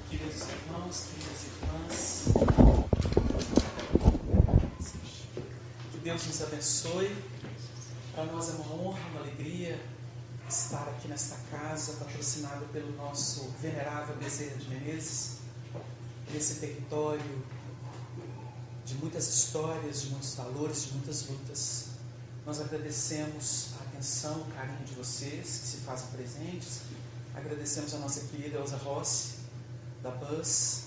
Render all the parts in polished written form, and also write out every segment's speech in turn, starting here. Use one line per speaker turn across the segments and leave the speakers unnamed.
Queridos irmãos, queridas irmãs, que Deus nos abençoe. Para nós é uma honra, uma alegria estar aqui nesta casa, patrocinada pelo nosso venerável Bezerra de Menezes, nesse território de muitas histórias, de muitos valores, de muitas lutas. Nós agradecemos a atenção, o carinho de vocês que se fazem presentes. Agradecemos a nossa querida Elza Rossi, da BUS,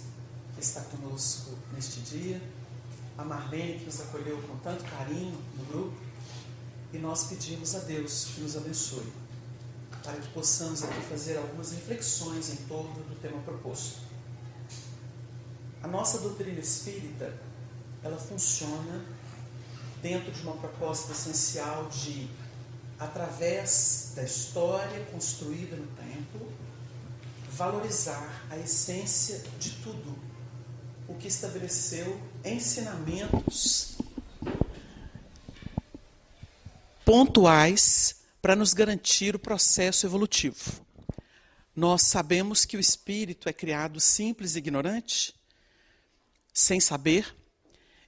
que está conosco neste dia, a Marlene, que nos acolheu com tanto carinho no grupo, e nós pedimos a Deus que nos abençoe, para que possamos aqui fazer algumas reflexões em torno do tema proposto. A nossa doutrina espírita, ela funciona dentro de uma proposta essencial de, através da história construída no tempo, valorizar a essência de tudo o que estabeleceu ensinamentos pontuais para nos garantir o processo evolutivo. Nós sabemos que o espírito é criado simples e ignorante, sem saber,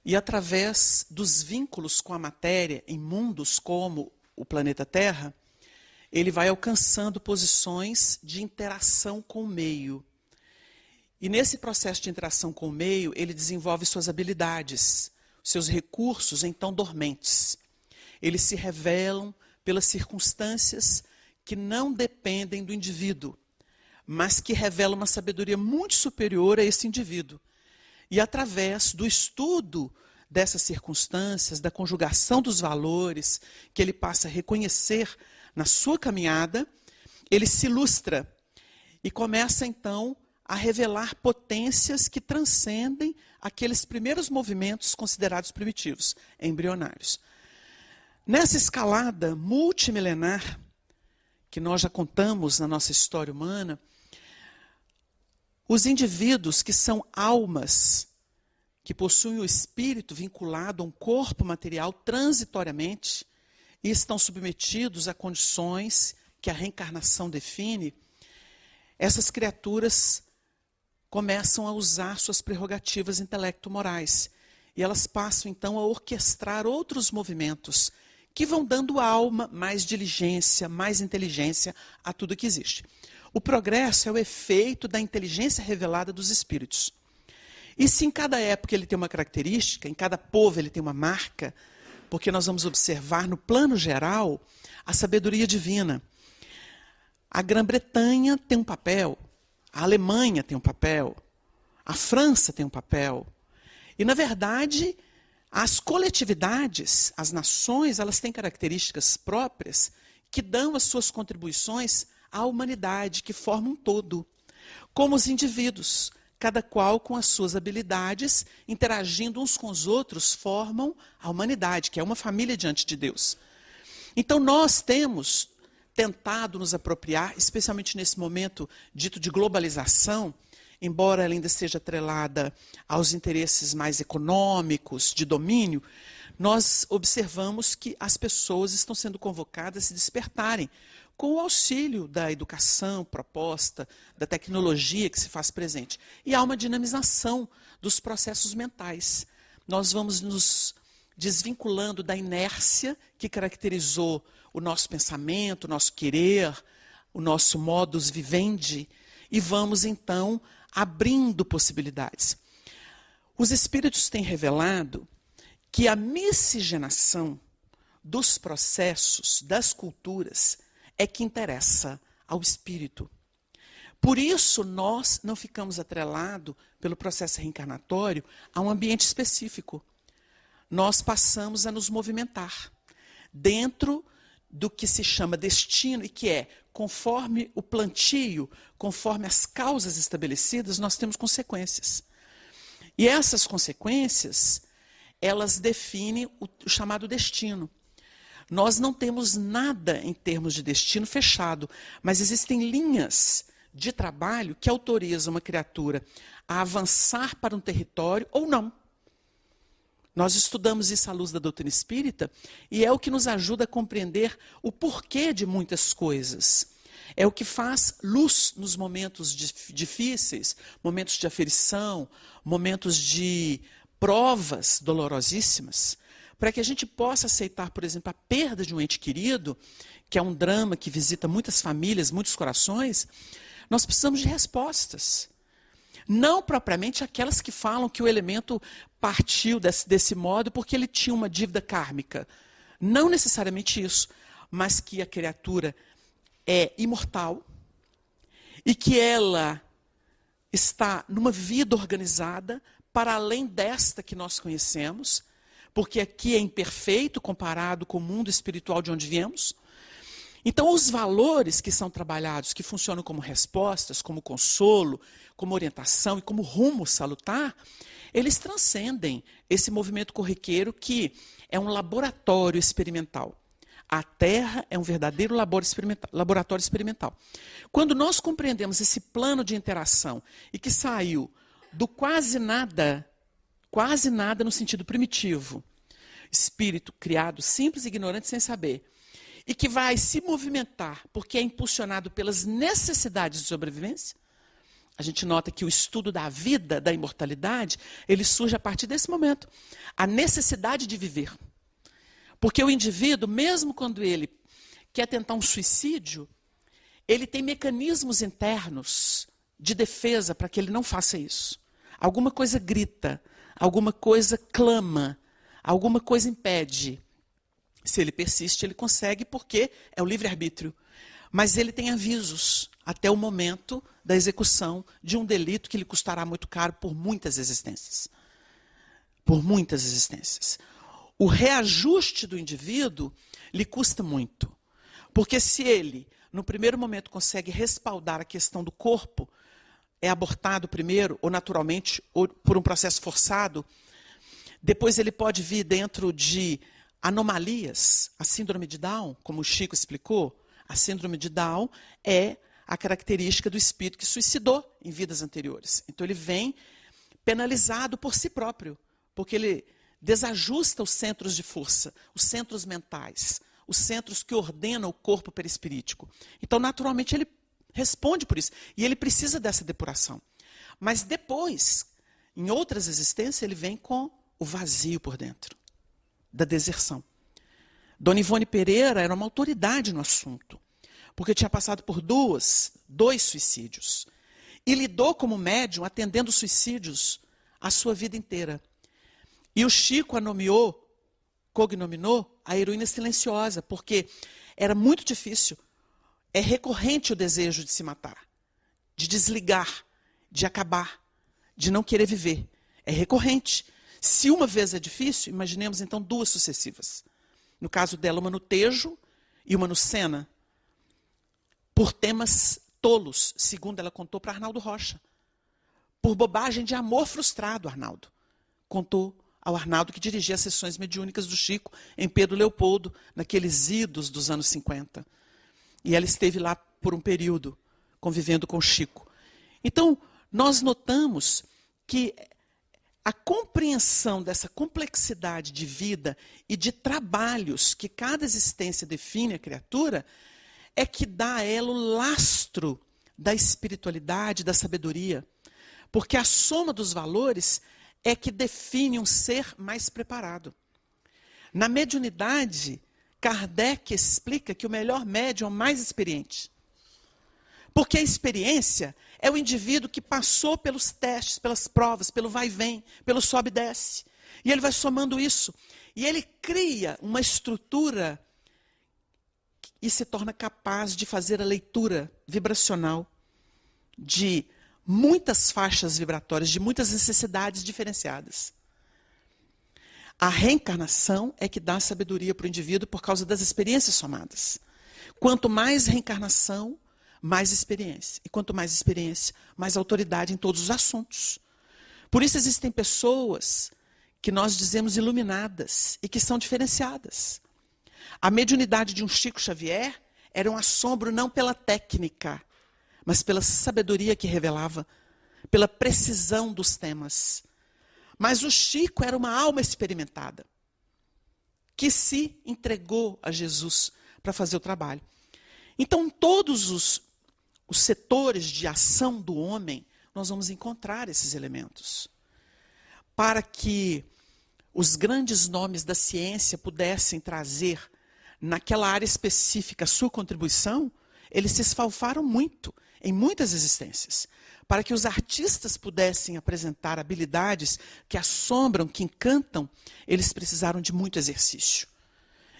e através dos vínculos com a matéria em mundos como o planeta Terra, ele vai alcançando posições de interação com o meio. E nesse processo de interação com o meio, ele desenvolve suas habilidades, seus recursos então dormentes. Eles se revelam pelas circunstâncias que não dependem do indivíduo, mas que revelam uma sabedoria muito superior a esse indivíduo. E através do estudo dessas circunstâncias, da conjugação dos valores que ele passa a reconhecer na sua caminhada, ele se ilustra e começa então a revelar potências que transcendem aqueles primeiros movimentos considerados primitivos, embrionários. Nessa escalada multimilenar, que nós já contamos na nossa história humana, os indivíduos que são almas, que possuem o espírito vinculado a um corpo material transitoriamente e estão submetidos a condições que a reencarnação define, essas criaturas começam a usar suas prerrogativas intelecto-morais. E elas passam, então, a orquestrar outros movimentos que vão dando alma, mais diligência, mais inteligência a tudo que existe. O progresso é o efeito da inteligência revelada dos espíritos. E se em cada época ele tem uma característica, em cada povo ele tem uma marca, porque nós vamos observar no plano geral a sabedoria divina. A Grã-Bretanha tem um papel, a Alemanha tem um papel, a França tem um papel. E, na verdade, as coletividades, as nações, elas têm características próprias que dão as suas contribuições à humanidade, que forma um todo. Como os indivíduos, cada qual com as suas habilidades, interagindo uns com os outros, formam a humanidade, que é uma família diante de Deus. Então nós temos tentado nos apropriar, especialmente nesse momento dito de globalização, embora ela ainda seja atrelada aos interesses mais econômicos, de domínio, nós observamos que as pessoas estão sendo convocadas a se despertarem com o auxílio da educação proposta, da tecnologia que se faz presente. E há uma dinamização dos processos mentais. Nós vamos nos desvinculando da inércia que caracterizou o nosso pensamento, o nosso querer, o nosso modus vivendi, e vamos, então, abrindo possibilidades. Os espíritos têm revelado que a miscigenação dos processos, das culturas, é que interessa ao espírito. Por isso, nós não ficamos atrelados, pelo processo reencarnatório, a um ambiente específico. Nós passamos a nos movimentar dentro do que se chama destino, e que é, conforme o plantio, conforme as causas estabelecidas, nós temos consequências. E essas consequências, elas definem o chamado destino. Nós não temos nada em termos de destino fechado, mas existem linhas de trabalho que autorizam uma criatura a avançar para um território ou não. Nós estudamos isso à luz da doutrina espírita e é o que nos ajuda a compreender o porquê de muitas coisas. é o que faz luz nos momentos difíceis, momentos de aflição, momentos de provas dolorosíssimas, para que a gente possa aceitar, por exemplo, a perda de um ente querido, que é um drama que visita muitas famílias, muitos corações. Nós precisamos de respostas. Não propriamente aquelas que falam que o elemento partiu desse modo porque ele tinha uma dívida kármica. Não necessariamente isso, mas que a criatura é imortal e que ela está numa vida organizada para além desta que nós conhecemos, porque aqui é imperfeito comparado com o mundo espiritual de onde viemos. Então, os valores que são trabalhados, que funcionam como respostas, como consolo, como orientação e como rumo salutar, eles transcendem esse movimento corriqueiro que é um laboratório experimental. A Terra é um verdadeiro laboratório experimental. Quando nós compreendemos esse plano de interação e que saiu do quase nada no sentido primitivo, espírito criado simples, ignorante, sem saber, e que vai se movimentar porque é impulsionado pelas necessidades de sobrevivência, a gente nota que o estudo da vida, da imortalidade, ele surge a partir desse momento. A necessidade de viver. Porque o indivíduo, mesmo quando ele quer tentar um suicídio, ele tem mecanismos internos de defesa para que ele não faça isso. Alguma coisa grita, alguma coisa clama, alguma coisa impede. Se ele persiste, ele consegue porque é o livre-arbítrio. Mas ele tem avisos até o momento da execução de um delito que lhe custará muito caro por muitas existências. Por muitas existências. O reajuste do indivíduo lhe custa muito. Porque se ele, no primeiro momento, consegue respaldar a questão do corpo, é abortado primeiro, ou naturalmente, ou por um processo forçado, depois ele pode vir dentro de anomalias, a síndrome de Down, como o Chico explicou. A síndrome de Down é a característica do espírito que suicidou em vidas anteriores. Então ele vem penalizado por si próprio, porque ele desajusta os centros de força, os centros mentais, os centros que ordenam o corpo perispirítico. Então, naturalmente, ele responde por isso. E ele precisa dessa depuração. Mas depois, em outras existências, ele vem com o vazio por dentro, da deserção. Dona Ivone Pereira era uma autoridade no assunto, porque tinha passado por dois suicídios. E lidou como médium, atendendo suicídios a sua vida inteira. E o Chico a nomeou, cognominou, a heroína silenciosa, porque era muito difícil. É recorrente o desejo de se matar, de desligar, de acabar, de não querer viver. É recorrente. Se uma vez é difícil, imaginemos então duas sucessivas. No caso dela, uma no Tejo e uma no Sena. Por temas tolos, segundo ela contou para Arnaldo Rocha. Por bobagem de amor frustrado, Arnaldo. Contou ao Arnaldo que dirigia as sessões mediúnicas do Chico em Pedro Leopoldo, naqueles idos dos anos 50. E ela esteve lá por um período, convivendo com o Chico. Então, nós notamos que a compreensão dessa complexidade de vida e de trabalhos que cada existência define a criatura é que dá a ela o lastro da espiritualidade, da sabedoria. Porque a soma dos valores é que define um ser mais preparado. Na mediunidade, Kardec explica que o melhor médium é o mais experiente. Porque a experiência é o indivíduo que passou pelos testes, pelas provas, pelo vai e vem, pelo sobe e desce. E ele vai somando isso. E ele cria uma estrutura e se torna capaz de fazer a leitura vibracional de muitas faixas vibratórias, de muitas necessidades diferenciadas. A reencarnação é que dá sabedoria para o indivíduo por causa das experiências somadas. Quanto mais reencarnação, mais experiência. E quanto mais experiência, mais autoridade em todos os assuntos. Por isso existem pessoas que nós dizemos iluminadas e que são diferenciadas. A mediunidade de um Chico Xavier era um assombro não pela técnica, mas pela sabedoria que revelava, pela precisão dos temas. Mas o Chico era uma alma experimentada, que se entregou a Jesus para fazer o trabalho. Então, todos os setores de ação do homem, nós vamos encontrar esses elementos. Para que os grandes nomes da ciência pudessem trazer naquela área específica a sua contribuição, eles se esfalfaram muito em muitas existências. Para que os artistas pudessem apresentar habilidades que assombram, que encantam, eles precisaram de muito exercício.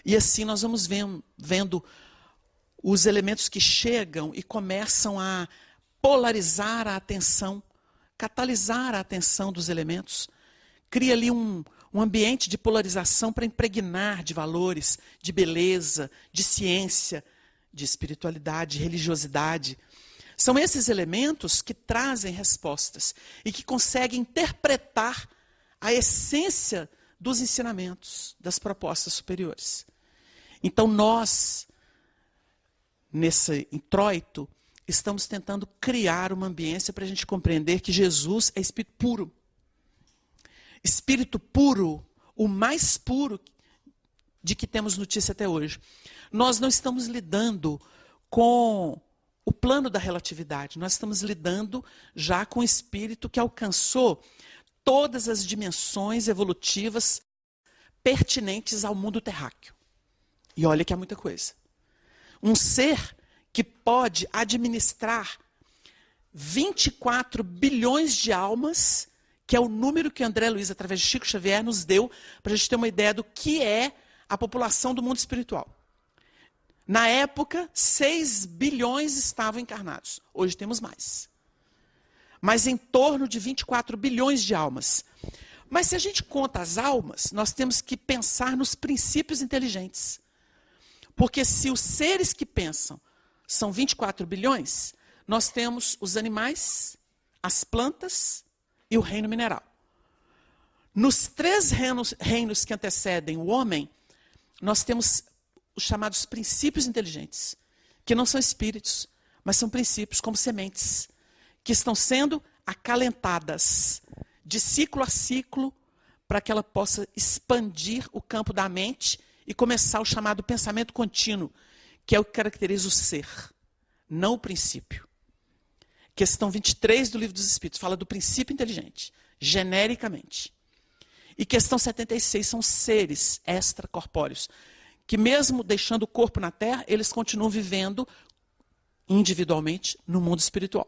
E assim nós vamos vendo os elementos que chegam e começam a polarizar a atenção, catalisar a atenção dos elementos. Cria ali um ambiente de polarização para impregnar de valores, de beleza, de ciência, de espiritualidade, de religiosidade. São esses elementos que trazem respostas e que conseguem interpretar a essência dos ensinamentos, das propostas superiores. Então nós, nesse introito, estamos tentando criar uma ambiência para a gente compreender que Jesus é espírito puro. Espírito puro, o mais puro de que temos notícia até hoje. Nós não estamos lidando com o plano da relatividade. Nós estamos lidando já com o espírito que alcançou todas as dimensões evolutivas pertinentes ao mundo terráqueo. E olha que é muita coisa. Um ser que pode administrar 24 bilhões de almas, que é o número que André Luiz, através de Chico Xavier, nos deu para a gente ter uma ideia do que é a população do mundo espiritual. Na época, 6 bilhões estavam encarnados. Hoje temos mais. Mas em torno de 24 bilhões de almas. Mas se a gente conta as almas, nós temos que pensar nos princípios inteligentes. Porque se os seres que pensam são 24 bilhões, nós temos os animais, as plantas e o reino mineral. Nos 3 reinos que antecedem o homem, nós temos os chamados princípios inteligentes, que não são espíritos, mas são princípios como sementes, que estão sendo acalentadas de ciclo a ciclo, para que ela possa expandir o campo da mente e começar o chamado pensamento contínuo, que é o que caracteriza o ser, não o princípio. Questão 23 do Livro dos Espíritos fala do princípio inteligente, genericamente. E questão 76 são seres extracorpóreos, que mesmo deixando o corpo na Terra, eles continuam vivendo individualmente no mundo espiritual.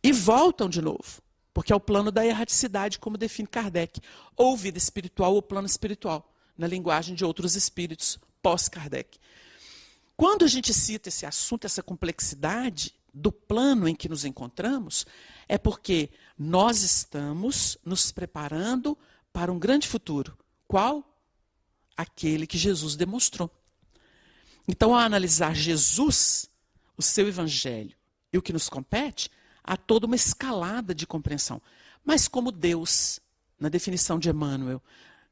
E voltam de novo, porque é o plano da erraticidade, como define Kardec, ou vida espiritual ou plano espiritual, na linguagem de outros espíritos pós-Kardec. Quando a gente cita esse assunto, essa complexidade do plano em que nos encontramos, é porque nós estamos nos preparando para um grande futuro. Qual? Aquele que Jesus demonstrou. Então, ao analisar Jesus, o seu evangelho e o que nos compete, há toda uma escalada de compreensão. Mas como Deus, na definição de Emmanuel,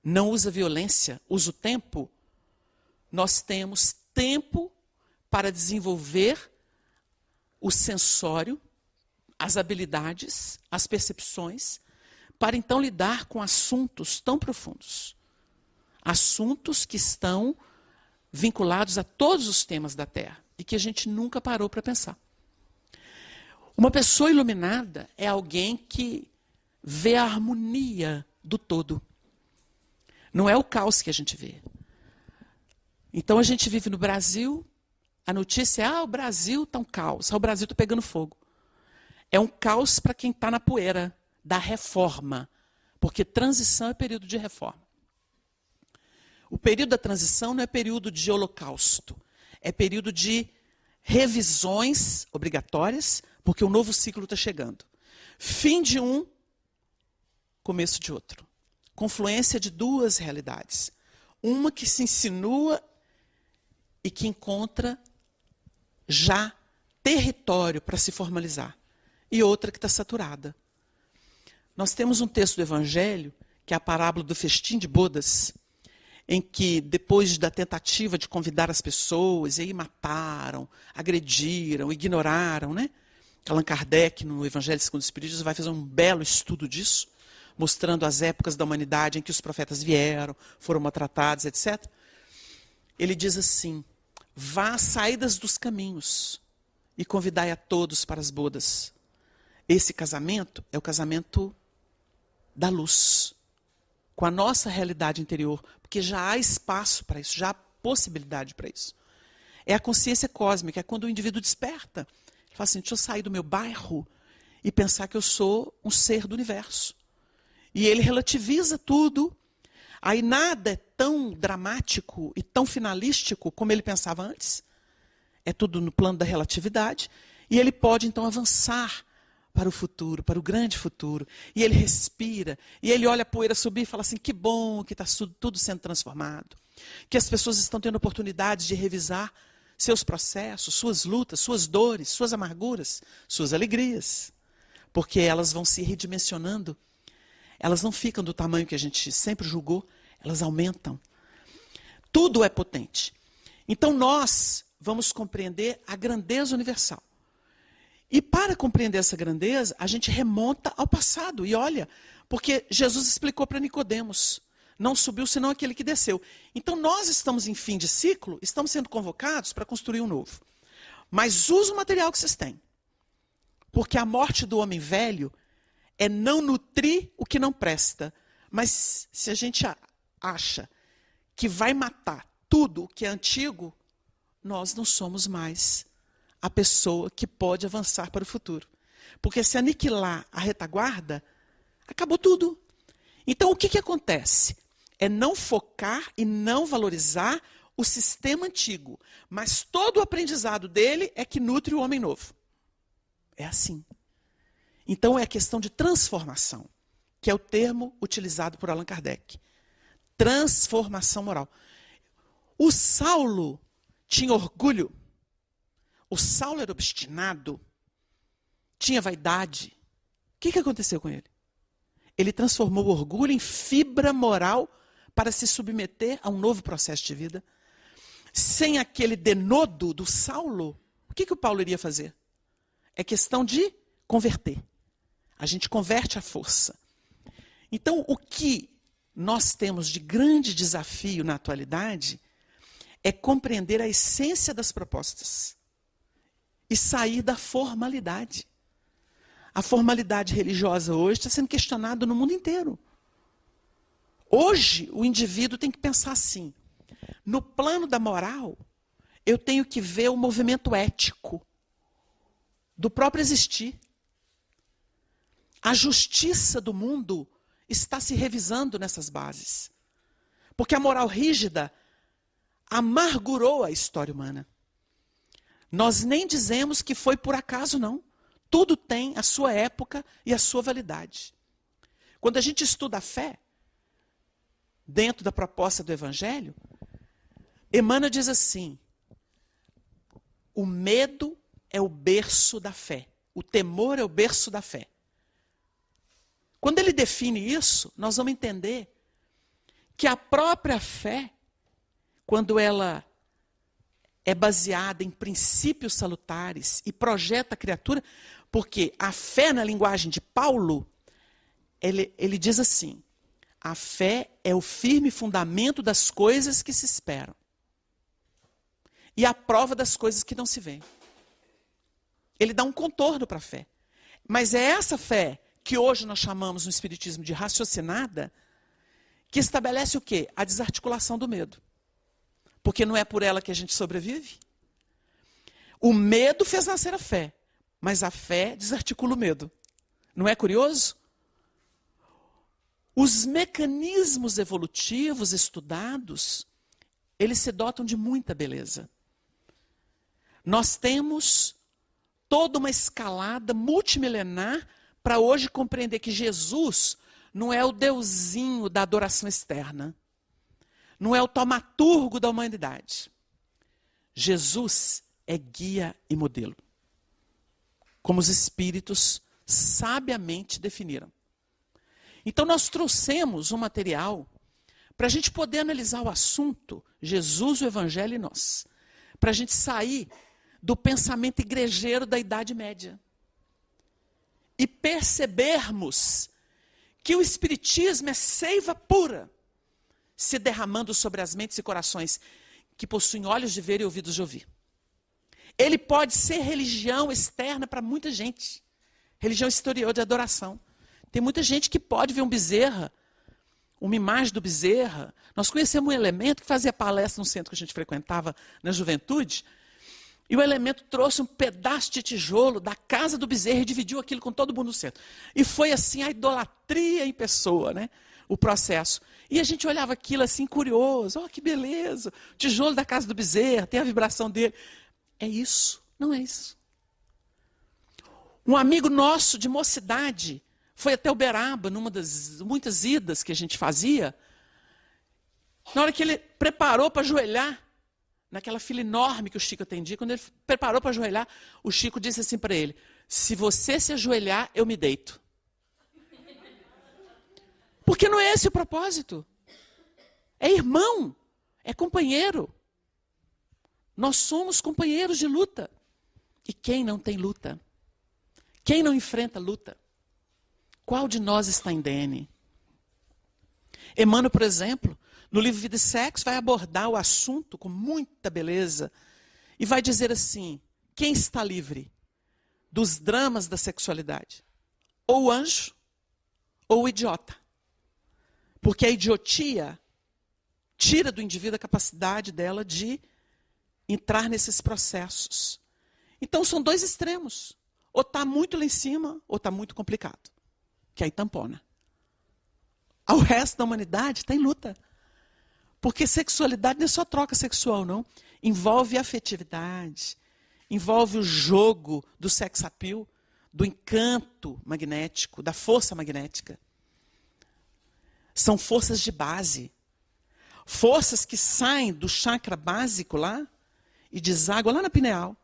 não usa violência, usa o tempo, nós temos tempo para desenvolver o sensório, as habilidades, as percepções, para então lidar com assuntos tão profundos. Assuntos que estão vinculados a todos os temas da Terra e que a gente nunca parou para pensar. Uma pessoa iluminada é alguém que vê a harmonia do todo. Não é o caos que a gente vê. Então a gente vive no Brasil, a notícia é: o Brasil está um caos, o Brasil está pegando fogo. É um caos para quem está na poeira da reforma, porque transição é período de reforma. O período da transição não é período de holocausto, é período de revisões obrigatórias, porque o novo ciclo está chegando. Fim de um, começo de outro. Confluência de 2 realidades. Uma que se insinua e que encontra já território para se formalizar. E outra que está saturada. Nós temos um texto do Evangelho, que é a parábola do festim de bodas, em que, depois da tentativa de convidar as pessoas, e aí mataram, agrediram, ignoraram, né? Allan Kardec, no Evangelho segundo o Espiritismo, vai fazer um belo estudo disso, mostrando as épocas da humanidade em que os profetas vieram, foram maltratados, etc. Ele diz assim: Vá às saídas dos caminhos e convidai a todos para as bodas. Esse casamento é o casamento da luz, com a nossa realidade interior, porque já há espaço para isso, já há possibilidade para isso. É a consciência cósmica, é quando o indivíduo desperta. Ele fala assim, deixa eu sair do meu bairro e pensar que eu sou um ser do universo. E ele relativiza tudo. Aí nada é tão dramático e tão finalístico como ele pensava antes. É tudo no plano da relatividade. E ele pode, então, avançar para o futuro, para o grande futuro. E ele respira, e ele olha a poeira subir e fala assim, que bom que está tudo sendo transformado. Que as pessoas estão tendo oportunidade de revisar seus processos, suas lutas, suas dores, suas amarguras, suas alegrias. Porque elas vão se redimensionando. Elas não ficam do tamanho que a gente sempre julgou, elas aumentam. Tudo é potente. Então nós vamos compreender a grandeza universal. E para compreender essa grandeza, a gente remonta ao passado. E olha, porque Jesus explicou para Nicodemos, não subiu senão aquele que desceu. Então nós estamos em fim de ciclo, estamos sendo convocados para construir um novo. Mas usa o material que vocês têm. Porque a morte do homem velho é não nutrir o que não presta. Mas se a gente acha que vai matar tudo o que é antigo, nós não somos mais a pessoa que pode avançar para o futuro. Porque se aniquilar a retaguarda, acabou tudo. Então o que acontece? É não focar e não valorizar o sistema antigo. Mas todo o aprendizado dele é que nutre o homem novo. É assim. Então é questão de transformação, que é o termo utilizado por Allan Kardec. Transformação moral. O Saulo tinha orgulho. O Saulo era obstinado. Tinha vaidade. O que aconteceu com ele? Ele transformou o orgulho em fibra moral para se submeter a um novo processo de vida. Sem aquele denodo do Saulo, o que o Paulo iria fazer? É questão de converter. A gente converte a força. Então, o que nós temos de grande desafio na atualidade é compreender a essência das propostas e sair da formalidade. A formalidade religiosa hoje está sendo questionada no mundo inteiro. Hoje, o indivíduo tem que pensar assim, no plano da moral, eu tenho que ver o movimento ético do próprio existir. A justiça do mundo está se revisando nessas bases. Porque a moral rígida amargurou a história humana. Nós nem dizemos que foi por acaso, não. Tudo tem a sua época e a sua validade. Quando a gente estuda a fé, dentro da proposta do Evangelho, Emmanuel diz assim, o medo é o berço da fé. O temor é o berço da fé. Quando ele define isso, nós vamos entender que a própria fé, quando ela é baseada em princípios salutares e projeta a criatura, porque a fé, na linguagem de Paulo, ele diz assim, a fé é o firme fundamento das coisas que se esperam e a prova das coisas que não se veem. Ele dá um contorno para a fé. Mas é essa fé que hoje nós chamamos no Espiritismo de raciocinada, que estabelece o quê? A desarticulação do medo. Porque não é por ela que a gente sobrevive. O medo fez nascer a fé, mas a fé desarticula o medo. Não é curioso? Os mecanismos evolutivos estudados, eles se dotam de muita beleza. Nós temos toda uma escalada multimilenar para hoje compreender que Jesus não é o deusinho da adoração externa. Não é o taumaturgo da humanidade. Jesus é guia e modelo. Como os espíritos sabiamente definiram. Então nós trouxemos um material para a gente poder analisar o assunto, Jesus, o Evangelho e nós. Para a gente sair do pensamento igrejeiro da Idade Média. E percebermos que o Espiritismo é seiva pura, se derramando sobre as mentes e corações que possuem olhos de ver e ouvidos de ouvir. Ele pode ser religião externa para muita gente. Religião exterior de adoração. Tem muita gente que pode ver um Bezerra, uma imagem do Bezerra. Nós conhecemos um elemento que fazia palestra no centro que a gente frequentava na juventude, e o elemento trouxe um pedaço de tijolo da casa do Bezerra e dividiu aquilo com todo mundo no centro. E foi assim a idolatria em pessoa, né? O processo. E a gente olhava aquilo assim, curioso. Que beleza! O tijolo da casa do Bezerra, tem a vibração dele. É isso? Não é isso. Um amigo nosso de mocidade foi até Uberaba, numa das muitas idas que a gente fazia. Na hora que ele preparou para ajoelhar, naquela fila enorme que o Chico atendia, quando ele preparou para ajoelhar, o Chico disse assim para ele: se você se ajoelhar, eu me deito. Porque não é esse o propósito. É irmão, é companheiro. Nós somos companheiros de luta. E quem não tem luta? Quem não enfrenta luta? Qual de nós está em DN? Emmanuel, por exemplo, no livro Vida e Sexo, vai abordar o assunto com muita beleza e vai dizer assim: quem está livre dos dramas da sexualidade? Ou o anjo, ou o idiota. Porque a idiotia tira do indivíduo a capacidade dela de entrar nesses processos. Então são dois extremos. Ou está muito lá em cima, ou está muito complicado. Que aí tampona. O resto da humanidade está em luta. Porque sexualidade não é só troca sexual, não. Envolve afetividade, envolve o jogo do sex appeal, do encanto magnético, da força magnética. São forças de base. Forças que saem do chakra básico lá e deságuam lá na pineal.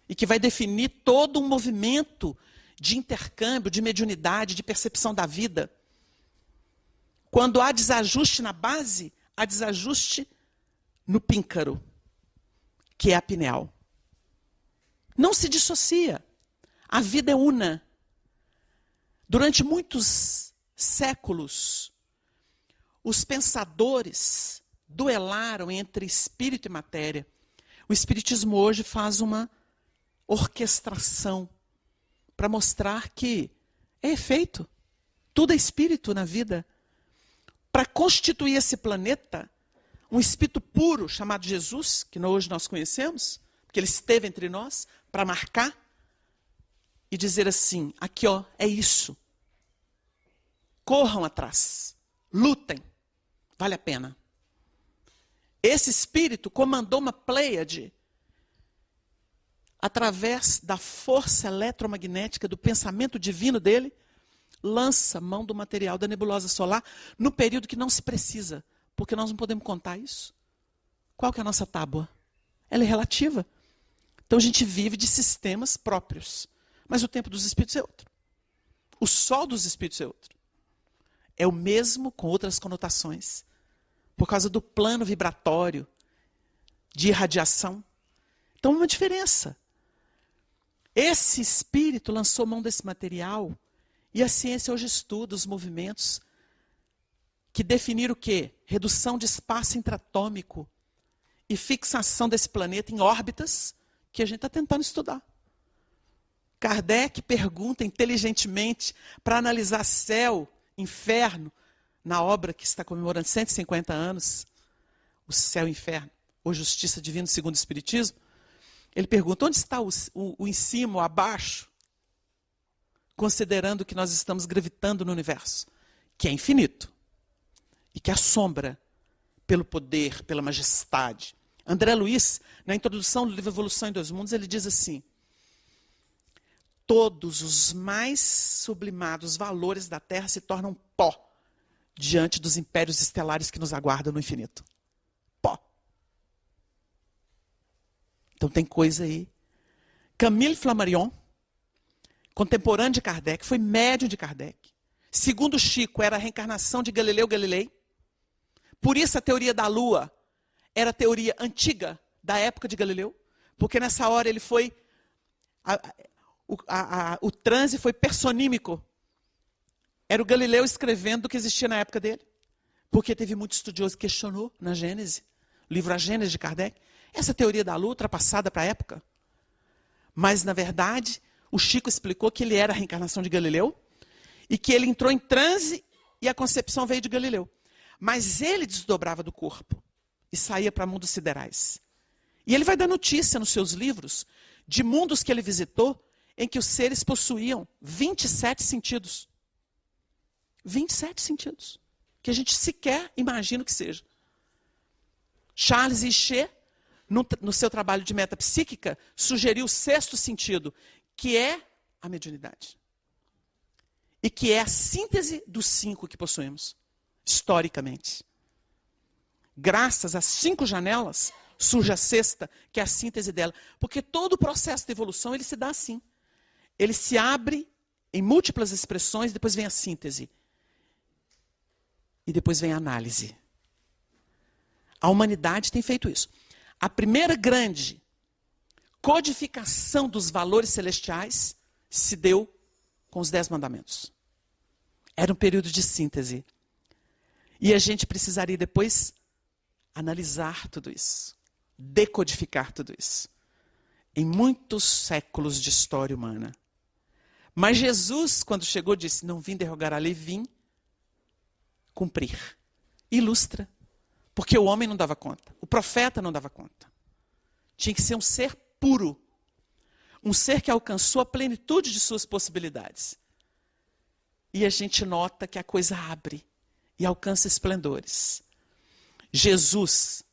E que vai definir todo um movimento de intercâmbio, de mediunidade, de percepção da vida. Quando há desajuste na base, há desajuste no píncaro, que é a pineal. Não se dissocia. A vida é una. Durante muitos séculos, os pensadores duelaram entre espírito e matéria. O espiritismo hoje faz uma orquestração para mostrar que é efeito. Tudo é espírito na vida. Para constituir esse planeta, um espírito puro chamado Jesus, que hoje nós conhecemos, porque ele esteve entre nós, para marcar e dizer assim: aqui ó, é isso. Corram atrás, lutem, vale a pena. Esse espírito comandou uma pleiade através da força eletromagnética do pensamento divino dele, lança mão do material da nebulosa solar no período que não se precisa, porque nós não podemos contar isso. Qual que é a nossa tábua? Ela é relativa. Então a gente vive de sistemas próprios. Mas o tempo dos espíritos é outro. O sol dos espíritos é outro. É o mesmo com outras conotações. Por causa do plano vibratório de irradiação. Então uma diferença. Esse espírito lançou mão desse material e a ciência hoje estuda os movimentos que definiram o quê? Redução de espaço intratômico e fixação desse planeta em órbitas que a gente está tentando estudar. Kardec pergunta inteligentemente para analisar céu, inferno, na obra que está comemorando 150 anos, o Céu e o Inferno, ou Justiça Divina segundo o Espiritismo. Ele pergunta, onde está o em cima, o abaixo? Considerando que nós estamos gravitando no universo, que é infinito, e que assombra pelo poder, pela majestade. André Luiz, na introdução do livro Evolução em Dois Mundos, ele diz assim: todos os mais sublimados valores da Terra se tornam pó diante dos impérios estelares que nos aguardam no infinito. Pó. Então tem coisa aí. Camille Flammarion, contemporâneo de Kardec, foi médium de Kardec. Segundo Chico, era a reencarnação de Galileu Galilei. Por isso a teoria da Lua era a teoria antiga da época de Galileu, porque nessa hora ele foi... O transe foi personímico. Era o Galileu escrevendo do que existia na época dele. Porque teve muito estudioso que questionou na Gênese. livro A Gênese de Kardec. Essa teoria da lua ultrapassada para a época. Mas, na verdade, o Chico explicou que ele era a reencarnação de Galileu e que ele entrou em transe e a concepção veio de Galileu. Mas ele desdobrava do corpo e saía para mundos siderais. E ele vai dar notícia nos seus livros de mundos que ele visitou em que os seres possuíam 27 sentidos. 27 sentidos. Que a gente sequer imagina o que seja. Charles Richer, no seu trabalho de metapsíquica, sugeriu o 6º sentido, que é a mediunidade. E que é a síntese dos 5 que possuímos, historicamente. Graças às 5 janelas, surge a 6ª, que é a síntese dela. Porque todo o processo de evolução, ele se dá assim. Ele se abre em múltiplas expressões, depois vem a síntese. E depois vem a análise. A humanidade tem feito isso. A primeira grande codificação dos valores celestiais se deu com os 10 mandamentos. Era um período de síntese. E a gente precisaria depois analisar tudo isso. Decodificar tudo isso. Em muitos séculos de história humana. Mas Jesus, quando chegou, disse, não vim derrogar a lei, vim cumprir. Ilustra. Porque o homem não dava conta. O profeta não dava conta. Tinha que ser um ser puro. Um ser que alcançou a plenitude de suas possibilidades. E a gente nota que a coisa abre e alcança esplendores. Jesus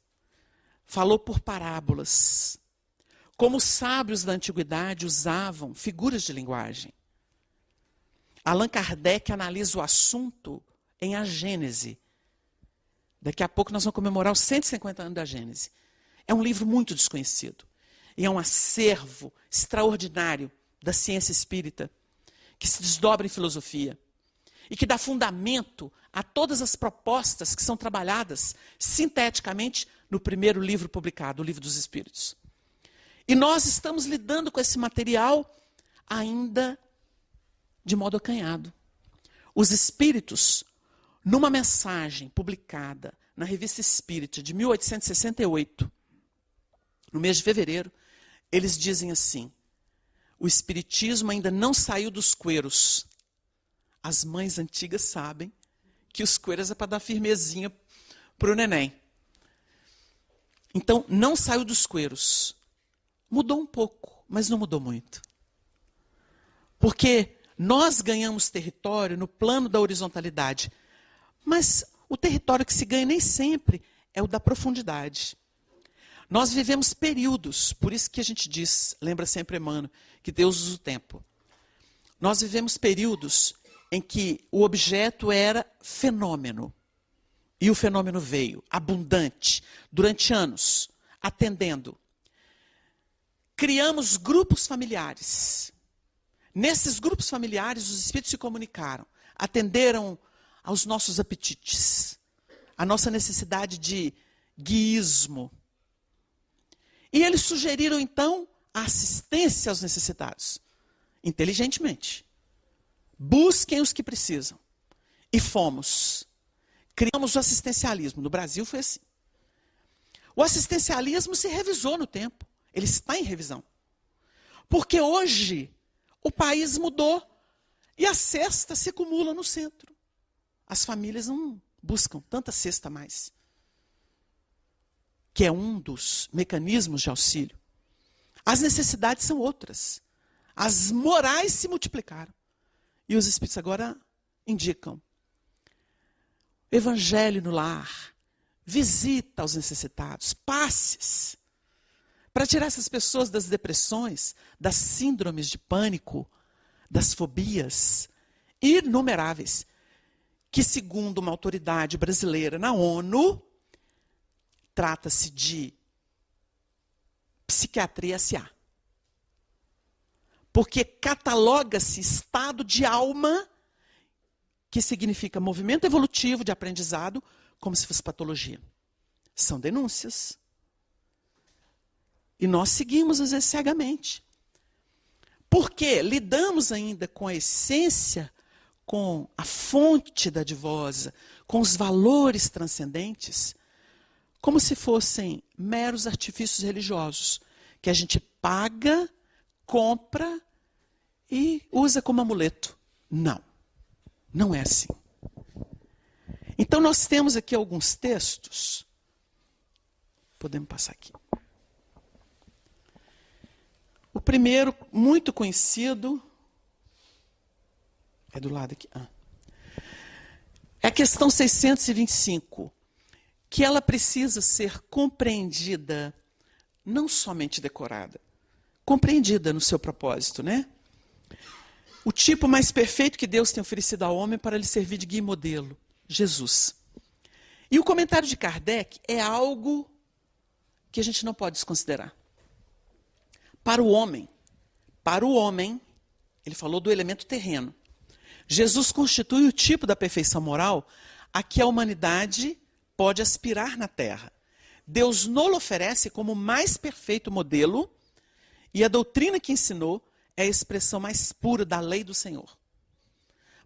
falou por parábolas. Como os sábios da antiguidade usavam figuras de linguagem. Allan Kardec analisa o assunto em A Gênese. Daqui a pouco nós vamos comemorar os 150 anos da Gênese. É um livro muito desconhecido. E é um acervo extraordinário da ciência espírita, que se desdobra em filosofia. E que dá fundamento a todas as propostas que são trabalhadas sinteticamente no primeiro livro publicado, o Livro dos Espíritos. E nós estamos lidando com esse material ainda de modo acanhado. Os espíritos, numa mensagem publicada na Revista Espírita de 1868, no mês de fevereiro, eles dizem assim, o espiritismo ainda não saiu dos cueros. As mães antigas sabem que os cueros é para dar firmezinha para o neném. Então, não saiu dos cueros. Mudou um pouco, mas não mudou muito. Porque nós ganhamos território no plano da horizontalidade. Mas o território que se ganha nem sempre é o da profundidade. Nós vivemos períodos, por isso que a gente diz, lembra sempre Emmanuel, que Deus usa o tempo. Nós vivemos períodos em que o objeto era fenômeno. E o fenômeno veio, abundante, durante anos, atendendo. Criamos grupos familiares. Nesses grupos familiares, os espíritos se comunicaram, atenderam aos nossos apetites, a nossa necessidade de guiísmo. E eles sugeriram, então, a assistência aos necessitados, inteligentemente. Busquem os que precisam. E fomos. Criamos o assistencialismo. No Brasil foi assim. O assistencialismo se revisou no tempo. Ele está em revisão. Porque hoje o país mudou e a cesta se acumula no centro. As famílias não buscam tanta cesta mais. Que é um dos mecanismos de auxílio. As necessidades são outras. As morais se multiplicaram. E os espíritos agora indicam. Evangelho no lar. Visita aos necessitados. Passes. Para tirar essas pessoas das depressões, das síndromes de pânico, das fobias inumeráveis. Que, segundo uma autoridade brasileira na ONU, trata-se de psiquiatria SA. Porque cataloga-se estado de alma, que significa movimento evolutivo de aprendizado, como se fosse patologia. São denúncias. E nós seguimos, às vezes, cegamente. Porque lidamos ainda com a essência, com a fonte dadivosa, com os valores transcendentes, como se fossem meros artifícios religiosos, que a gente paga, compra e usa como amuleto. Não, não é assim. Então nós temos aqui alguns textos. Podemos passar aqui. O primeiro, muito conhecido, é do lado aqui. É a questão 625, que ela precisa ser compreendida, não somente decorada, compreendida no seu propósito, né? O tipo mais perfeito que Deus tem oferecido ao homem para lhe servir de guia e modelo, Jesus. E o comentário de Kardec é algo que a gente não pode desconsiderar. Para o homem, ele falou do elemento terreno. Jesus constitui o tipo da perfeição moral a que a humanidade pode aspirar na Terra. Deus nolo oferece como o mais perfeito modelo, e a doutrina que ensinou é a expressão mais pura da lei do Senhor.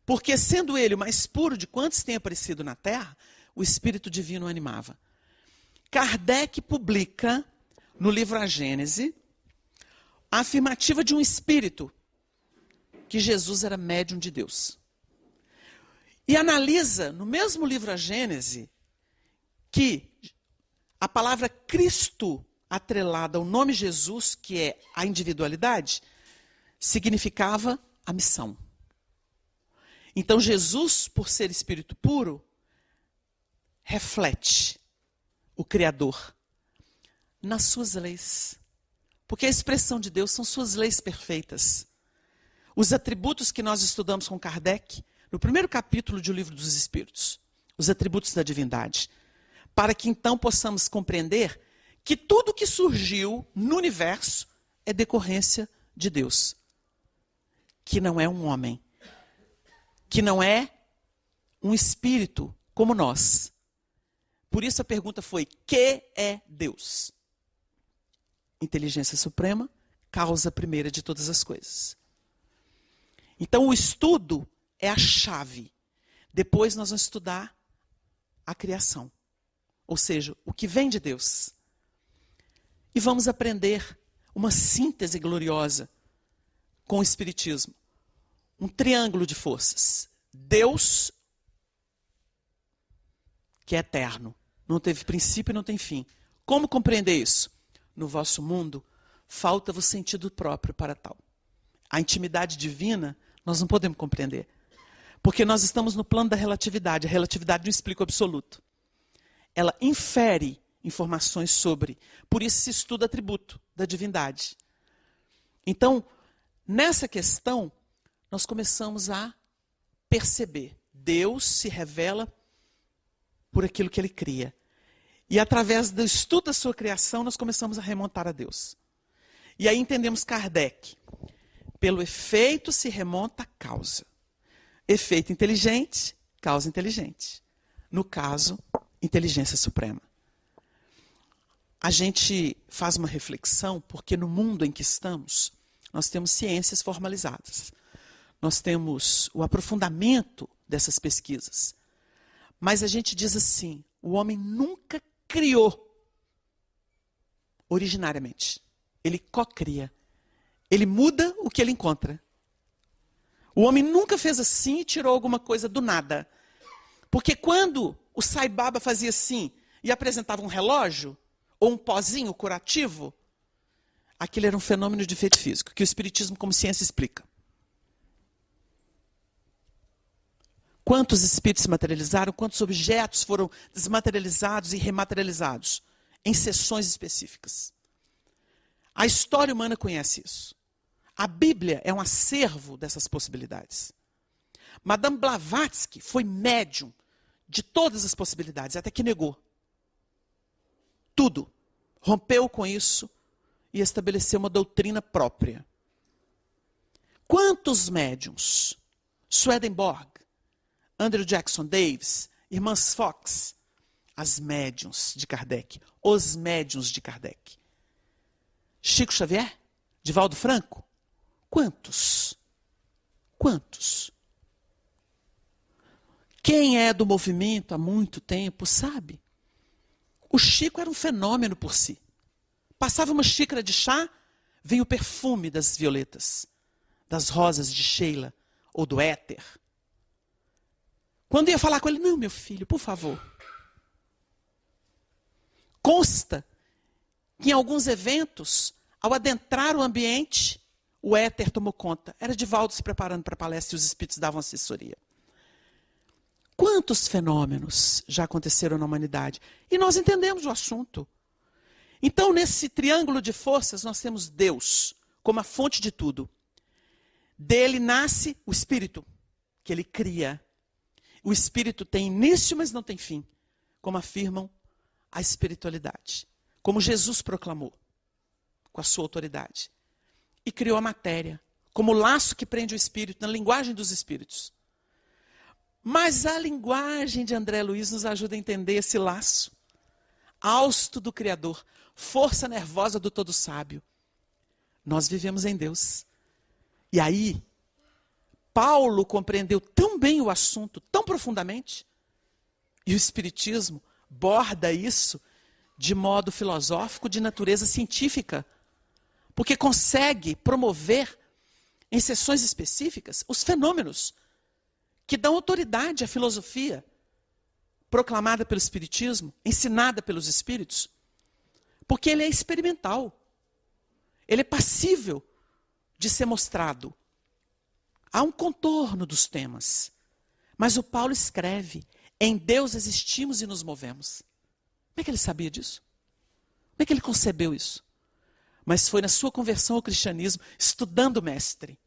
Porque, sendo ele o mais puro de quantos tem aparecido na Terra, o Espírito Divino o animava. Kardec publica, no livro A Gênese, a afirmativa de um espírito, que Jesus era médium de Deus. E analisa, no mesmo livro A Gênese, que a palavra Cristo, atrelada ao nome Jesus, que é a individualidade, significava a missão. Então Jesus, por ser espírito puro, reflete o Criador nas suas leis. Porque a expressão de Deus são suas leis perfeitas. Os atributos que nós estudamos com Kardec, no primeiro capítulo do Livro dos Espíritos, os atributos da divindade, para que então possamos compreender que tudo que surgiu no universo é decorrência de Deus. Que não é um homem, que não é um espírito como nós. Por isso a pergunta foi: que é Deus? Inteligência suprema, causa primeira de todas as coisas. Então o estudo é a chave. Depois nós vamos estudar a criação. Ou seja, o que vem de Deus. E vamos aprender uma síntese gloriosa com o Espiritismo. Um triângulo de forças. Deus, que é eterno. Não teve princípio e não tem fim. Como compreender isso? No vosso mundo, falta-vos sentido próprio para tal. A intimidade divina, nós não podemos compreender. Porque nós estamos no plano da relatividade. A relatividade não explica o absoluto. Ela infere informações sobre. Por isso se estuda atributo da divindade. Então, nessa questão, nós começamos a perceber. Deus se revela por aquilo que ele cria. E através do estudo da sua criação, nós começamos a remontar a Deus. E aí entendemos Kardec. Pelo efeito se remonta a causa. Efeito inteligente, causa inteligente. No caso, inteligência suprema. A gente faz uma reflexão, porque no mundo em que estamos, nós temos ciências formalizadas. Nós temos o aprofundamento dessas pesquisas. Mas a gente diz assim, o homem nunca criou originariamente. Ele cocria. Ele muda o que ele encontra. O homem nunca fez assim e tirou alguma coisa do nada. Porque quando o Sai Baba fazia assim e apresentava um relógio ou um pozinho curativo, aquilo era um fenômeno de efeito físico, que o Espiritismo como ciência explica. Quantos espíritos se materializaram, quantos objetos foram desmaterializados e rematerializados em sessões específicas. A história humana conhece isso. A Bíblia é um acervo dessas possibilidades. Madame Blavatsky foi médium de todas as possibilidades, até que negou. Tudo. Rompeu com isso e estabeleceu uma doutrina própria. Quantos médiums? Swedenborg, Andrew Jackson Davis, Irmãs Fox, as médiuns de Kardec, os médiuns de Kardec. Chico Xavier? Divaldo Franco? Quantos? Quantos? Quem é do movimento há muito tempo sabe. O Chico era um fenômeno por si. Passava uma xícara de chá, vinha o perfume das violetas, das rosas de Sheila ou do éter. Quando ia falar com ele, não, meu filho, por favor. Consta que em alguns eventos, ao adentrar o ambiente, o éter tomou conta. Era Divaldo se preparando para a palestra e os espíritos davam assessoria. Quantos fenômenos já aconteceram na humanidade? E nós entendemos o assunto. Então, nesse triângulo de forças, nós temos Deus como a fonte de tudo. Dele nasce o Espírito, que ele cria. O Espírito tem início, mas não tem fim, como afirmam a espiritualidade. Como Jesus proclamou, com a sua autoridade. E criou a matéria, como o laço que prende o Espírito, na linguagem dos Espíritos. Mas a linguagem de André Luiz nos ajuda a entender esse laço. Hausto do Criador, força nervosa do Todo Sábio. Nós vivemos em Deus. E aí, Paulo compreendeu tão bem o assunto, tão profundamente, e o Espiritismo borda isso de modo filosófico, de natureza científica, porque consegue promover, em sessões específicas, os fenômenos que dão autoridade à filosofia proclamada pelo Espiritismo, ensinada pelos Espíritos, porque ele é experimental, ele é passível de ser mostrado. Há um contorno dos temas, mas o Paulo escreve, em Deus existimos e nos movemos. Como é que ele sabia disso? Como é que ele concebeu isso? Mas foi na sua conversão ao cristianismo, estudando o mestre,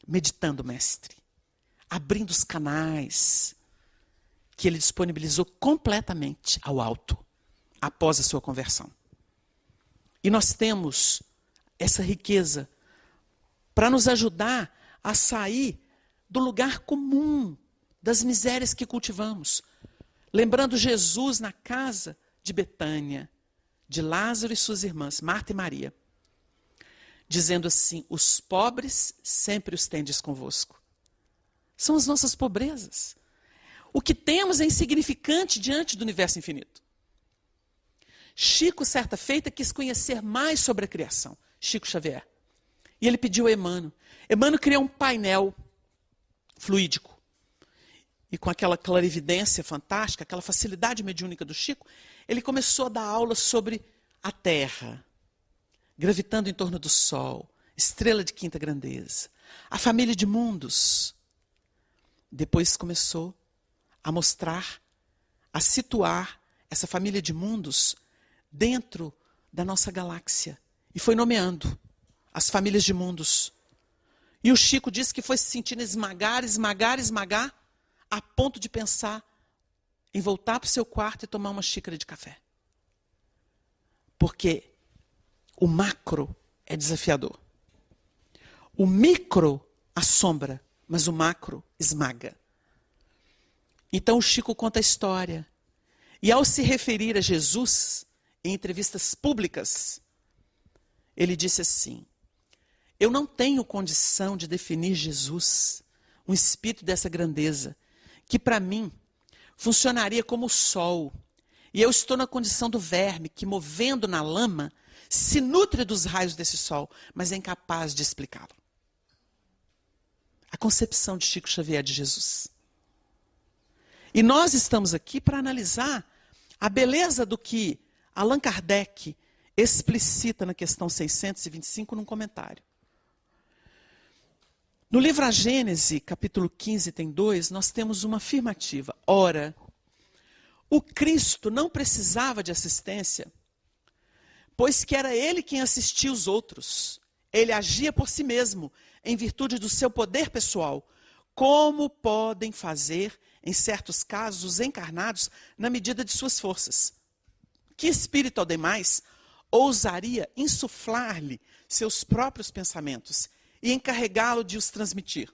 meditando o mestre, abrindo os canais que ele disponibilizou completamente ao alto, após a sua conversão. E nós temos essa riqueza para nos ajudar a sair do lugar comum, das misérias que cultivamos. Lembrando Jesus na casa de Betânia, de Lázaro e suas irmãs, Marta e Maria, dizendo assim, os pobres sempre os tendes convosco. São as nossas pobrezas. O que temos é insignificante diante do universo infinito. Chico, certa feita, quis conhecer mais sobre a criação. Chico Xavier. E ele pediu a Emmanuel. Emmanuel criou um painel fluídico. E com aquela clarividência fantástica, aquela facilidade mediúnica do Chico, ele começou a dar aula sobre a Terra, gravitando em torno do Sol, estrela de quinta grandeza, a família de mundos. Depois começou a mostrar, a situar essa família de mundos dentro da nossa galáxia. E foi nomeando as famílias de mundos. E o Chico disse que foi se sentindo esmagar, a ponto de pensar em voltar para o seu quarto e tomar uma xícara de café. Porque o macro é desafiador. O micro assombra, mas o macro esmaga. Então o Chico conta a história. E ao se referir a Jesus, em entrevistas públicas, ele disse assim, eu não tenho condição de definir Jesus, um espírito dessa grandeza, que para mim funcionaria como o sol. E eu estou na condição do verme que, movendo na lama, se nutre dos raios desse sol, mas é incapaz de explicá-lo. A concepção de Chico Xavier de Jesus. E nós estamos aqui para analisar a beleza do que Allan Kardec explicita na questão 625 num comentário. No livro A Gênese, capítulo 15, item 2, nós temos uma afirmativa. Ora, o Cristo não precisava de assistência, pois que era ele quem assistia os outros. Ele agia por si mesmo, em virtude do seu poder pessoal, como podem fazer, em certos casos, os encarnados, na medida de suas forças. Que espírito, ao demais, ousaria insuflar-lhe seus próprios pensamentos e encarregá-lo de os transmitir?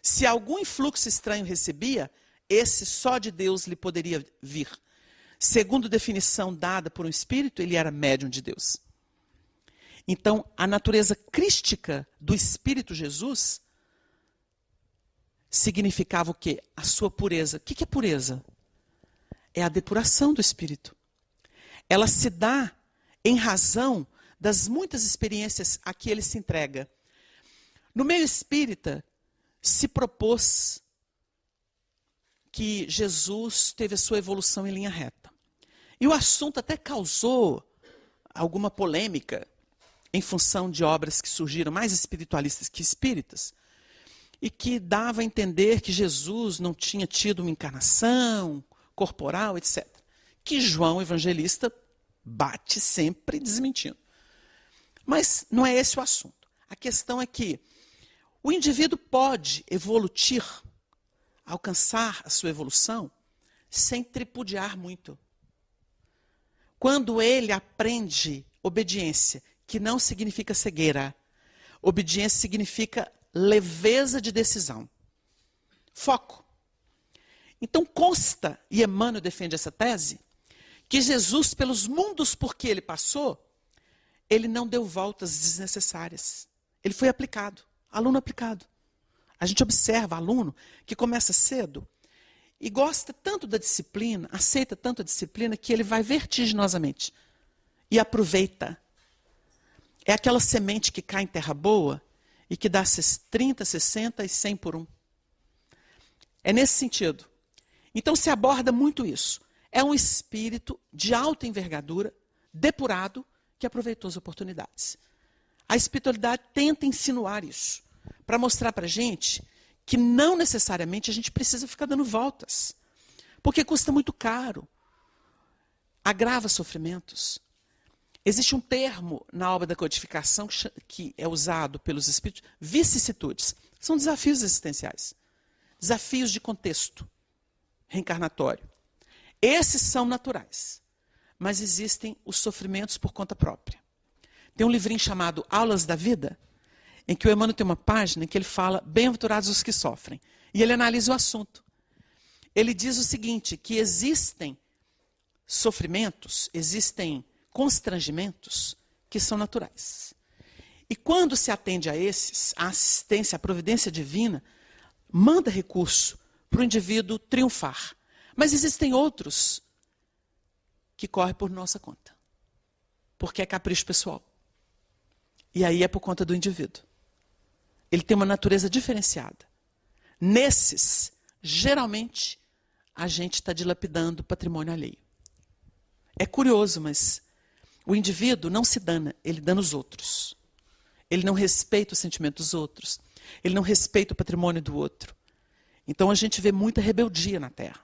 Se algum influxo estranho recebia, esse só de Deus lhe poderia vir. Segundo definição dada por um espírito, ele era médium de Deus. Então, a natureza crística do Espírito Jesus significava o quê? A sua pureza. O que é pureza? É a depuração do Espírito. ela se dá em razão das muitas experiências a que ele se entrega. No meio espírita, se propôs que Jesus teve a sua evolução em linha reta. E o assunto até causou alguma polêmica em função de obras que surgiram mais espiritualistas que espíritas, e que dava a entender que Jesus não tinha tido uma encarnação corporal, etc. Que João Evangelista bate sempre desmentindo. Mas não é esse o assunto. A questão é que o indivíduo pode evoluir, alcançar a sua evolução, sem tripudiar muito. Quando ele aprende obediência, que não significa cegueira. Obediência significa leveza de decisão. Foco. Então consta, e Emmanuel defende essa tese, que Jesus, pelos mundos por que ele passou, ele não deu voltas desnecessárias. Ele foi aplicado, aluno aplicado. A gente observa aluno que começa cedo e gosta tanto da disciplina, aceita tanto a disciplina, que ele vai vertiginosamente e aproveita. É aquela semente que cai em terra boa e que dá 30, 60 e 100 por um. É nesse sentido. Então se aborda muito isso. É um espírito de alta envergadura, depurado, que aproveitou as oportunidades. A espiritualidade tenta insinuar isso, para mostrar para a gente que não necessariamente a gente precisa ficar dando voltas, porque custa muito caro, agrava sofrimentos. Existe um termo na obra da codificação que é usado pelos espíritos, vicissitudes. São desafios existenciais, desafios de contexto reencarnatório. Esses são naturais, mas existem os sofrimentos por conta própria. Tem um livrinho chamado Aulas da Vida, em que o Emmanuel tem uma página em que ele fala bem-aventurados os que sofrem. E ele analisa o assunto. Ele diz o seguinte, que existem sofrimentos, existem constrangimentos que são naturais. E quando se atende a esses, a assistência, a providência divina, manda recurso para o indivíduo triunfar. Mas existem outros que correm por nossa conta, porque é capricho pessoal. E aí é por conta do indivíduo. Ele tem uma natureza diferenciada. Nesses, geralmente, a gente está dilapidando o patrimônio alheio. É curioso, mas o indivíduo não se dana, ele dana os outros. Ele não respeita o sentimento dos outros. Ele não respeita o patrimônio do outro. Então a gente vê muita rebeldia na Terra.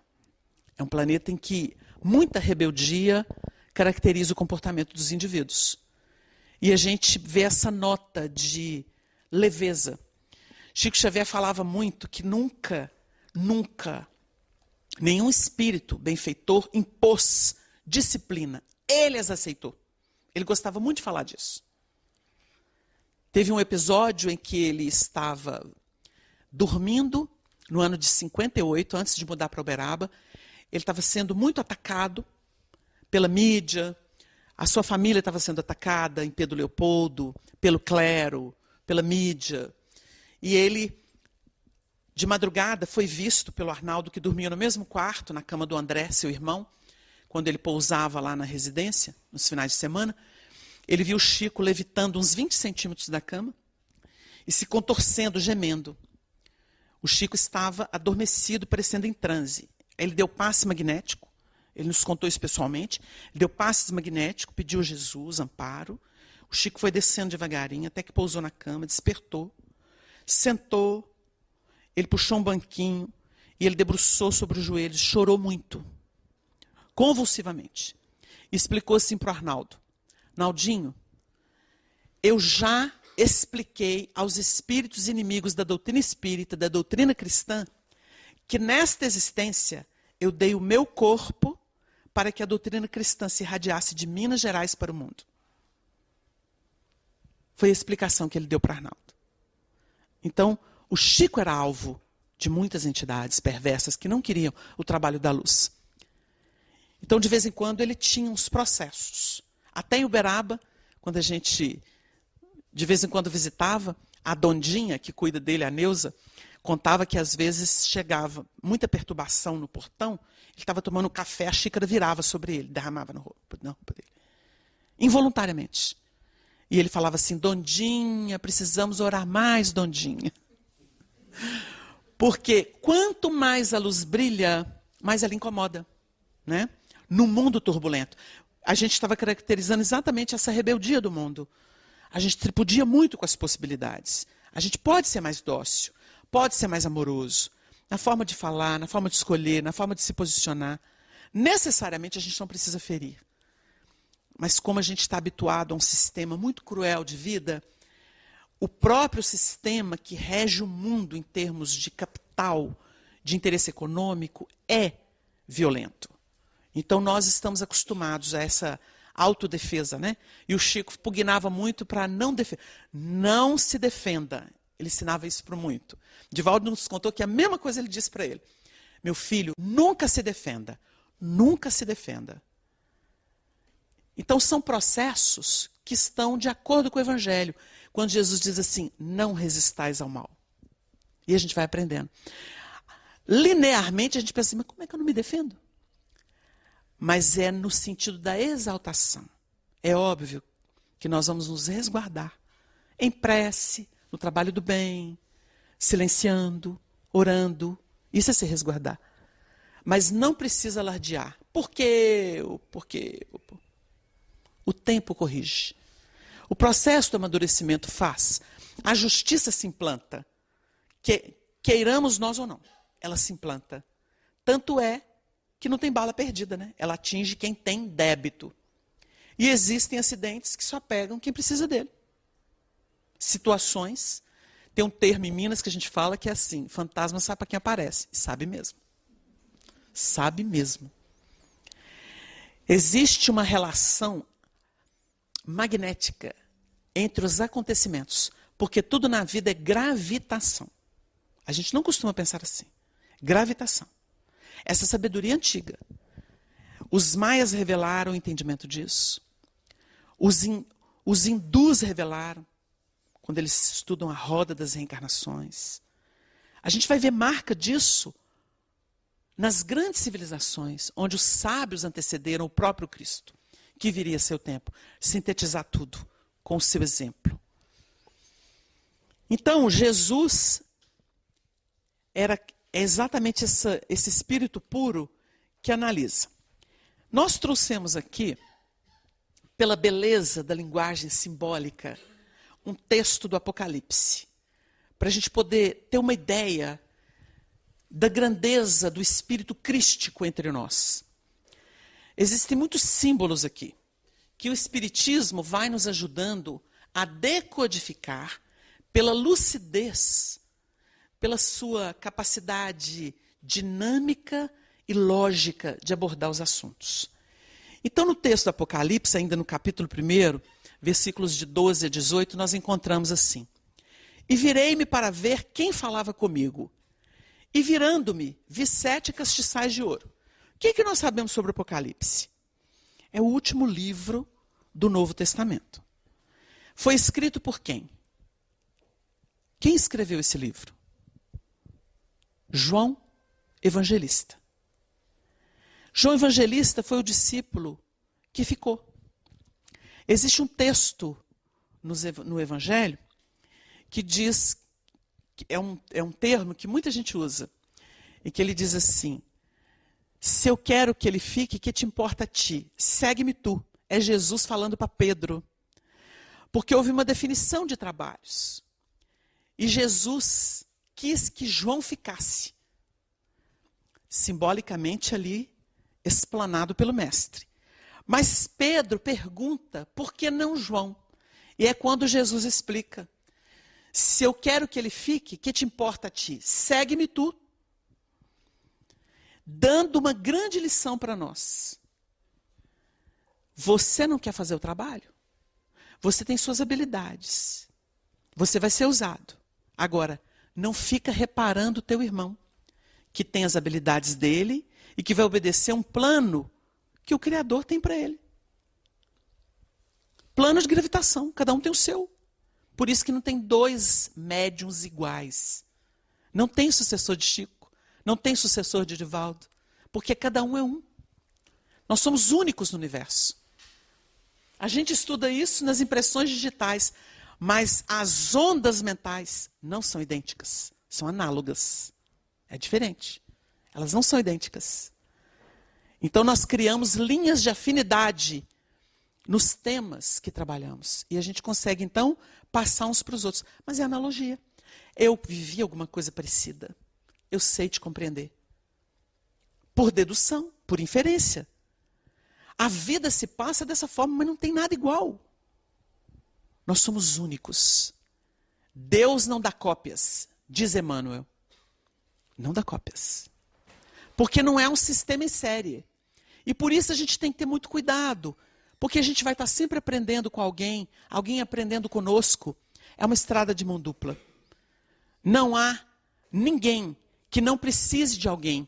É um planeta em que muita rebeldia caracteriza o comportamento dos indivíduos. E a gente vê essa nota de leveza. Chico Xavier falava muito que nunca, nenhum espírito benfeitor impôs disciplina. Ele as aceitou. Ele gostava muito de falar disso. Teve um episódio em que ele estava dormindo, no ano de 58, antes de mudar para Uberaba. Ele estava sendo muito atacado pela mídia, a sua família estava sendo atacada em Pedro Leopoldo, pelo clero, pela mídia. E ele, de madrugada, foi visto pelo Arnaldo, que dormia no mesmo quarto, na cama do André, seu irmão, quando ele pousava lá na residência, nos finais de semana. Ele viu o Chico levitando uns 20 centímetros da cama e se contorcendo, gemendo. O Chico estava adormecido, parecendo em transe. Ele deu passe magnético, ele nos contou isso pessoalmente, ele deu passe magnético, pediu a Jesus amparo. O Chico foi descendo devagarinho, até que pousou na cama, despertou, sentou, ele puxou um banquinho e ele debruçou sobre os joelhos, chorou muito, convulsivamente. E explicou assim para o Arnaldo: Naldinho, eu já expliquei aos espíritos inimigos da doutrina espírita, da doutrina cristã, que nesta existência eu dei o meu corpo para que a doutrina cristã se irradiasse de Minas Gerais para o mundo. Foi a explicação que ele deu para Arnaldo. Então, o Chico era alvo de muitas entidades perversas que não queriam o trabalho da luz. Então, de vez em quando, ele tinha uns processos. Até em Uberaba, quando a gente, de vez em quando, visitava, a Dondinha, que cuida dele, a Neuza, Contava que às vezes chegava muita perturbação no portão, ele estava tomando café, a xícara virava sobre ele, derramava na roupa dele. Involuntariamente. E ele falava assim, Dondinha, precisamos orar mais, Dondinha. Porque quanto mais a luz brilha, mais ela incomoda, né? No mundo turbulento. A gente estava caracterizando exatamente essa rebeldia do mundo. A gente tripudia muito com as possibilidades. A gente pode ser mais dócil, pode ser mais amoroso, na forma de falar, na forma de escolher, na forma de se posicionar. Necessariamente a gente não precisa ferir. Mas como a gente está habituado a um sistema muito cruel de vida, o próprio sistema que rege o mundo em termos de capital, de interesse econômico, é violento. Então nós estamos acostumados a essa autodefesa, né? E o Chico pugnava muito para não defender. Não se defenda. Ele ensinava isso para muito. Divaldo nos contou que a mesma coisa ele disse para ele. Meu filho, nunca se defenda. Nunca se defenda. Então são processos que estão de acordo com o Evangelho. Quando Jesus diz assim, não resistais ao mal. E a gente vai aprendendo. Linearmente a gente pensa assim, mas como é que eu não me defendo? Mas é no sentido da exaltação. É óbvio que nós vamos nos resguardar. Em prece, no trabalho do bem, silenciando, orando. Isso é se resguardar. Mas não precisa alardear. Porque o tempo corrige. O processo do amadurecimento faz. A justiça se implanta. Queiramos nós ou não. Ela se implanta. Tanto é que não tem bala perdida, né? Ela atinge quem tem débito. E existem acidentes que só pegam quem precisa dele. Situações. Tem um termo em Minas que a gente fala que é assim, fantasma sabe para quem aparece. E sabe mesmo. Sabe mesmo. Existe uma relação magnética entre os acontecimentos, porque tudo na vida é gravitação. A gente não costuma pensar assim. Gravitação. Essa sabedoria antiga. Os maias revelaram o entendimento disso. Os hindus revelaram, quando eles estudam a roda das reencarnações. A gente vai ver marca disso nas grandes civilizações, onde os sábios antecederam o próprio Cristo, que viria a seu tempo, sintetizar tudo com o seu exemplo. Então, Jesus é exatamente esse espírito puro que analisa. Nós trouxemos aqui, pela beleza da linguagem simbólica, um texto do Apocalipse, para a gente poder ter uma ideia da grandeza do espírito crístico entre nós. Existem muitos símbolos aqui, que o Espiritismo vai nos ajudando a decodificar pela lucidez, pela sua capacidade dinâmica e lógica de abordar os assuntos. Então, no texto do Apocalipse, ainda no capítulo 1, versículos de 12 a 18, nós encontramos assim. E virei-me para ver quem falava comigo. E virando-me, vi 7 castiçais de ouro. O que nós sabemos sobre o Apocalipse? É o último livro do Novo Testamento. Foi escrito por quem? Quem escreveu esse livro? João Evangelista. João Evangelista foi o discípulo que ficou. Existe um texto no Evangelho que diz, é um termo que muita gente usa, e que ele diz assim, se eu quero que ele fique, que te importa a ti? Segue-me tu. É Jesus falando para Pedro. Porque houve uma definição de trabalhos. E Jesus quis que João ficasse. Simbolicamente ali, explanado pelo mestre. Mas Pedro pergunta, por que não João? E é quando Jesus explica. Se eu quero que ele fique, que te importa a ti? Segue-me tu. Dando uma grande lição para nós. Você não quer fazer o trabalho? Você tem suas habilidades. Você vai ser usado. Agora, não fica reparando o teu irmão, que tem as habilidades dele e que vai obedecer um plano que o Criador tem para ele. Plano de gravitação, cada um tem o seu. Por isso que não tem 2 médiuns iguais. Não tem sucessor de Chico. Não tem sucessor de Divaldo. Porque cada um é um. Nós somos únicos no universo. A gente estuda isso nas impressões digitais, mas as ondas mentais não são idênticas, são análogas. É diferente. Elas não são idênticas. Então nós criamos linhas de afinidade nos temas que trabalhamos. E a gente consegue, então, passar uns para os outros. Mas é analogia. Eu vivi alguma coisa parecida. Eu sei te compreender. Por dedução, por inferência. A vida se passa dessa forma, mas não tem nada igual. Nós somos únicos. Deus não dá cópias, diz Emmanuel. Não dá cópias. Porque não é um sistema em série. E por isso a gente tem que ter muito cuidado. Porque a gente vai estar sempre aprendendo com alguém, alguém aprendendo conosco. É uma estrada de mão dupla. Não há ninguém que não precise de alguém.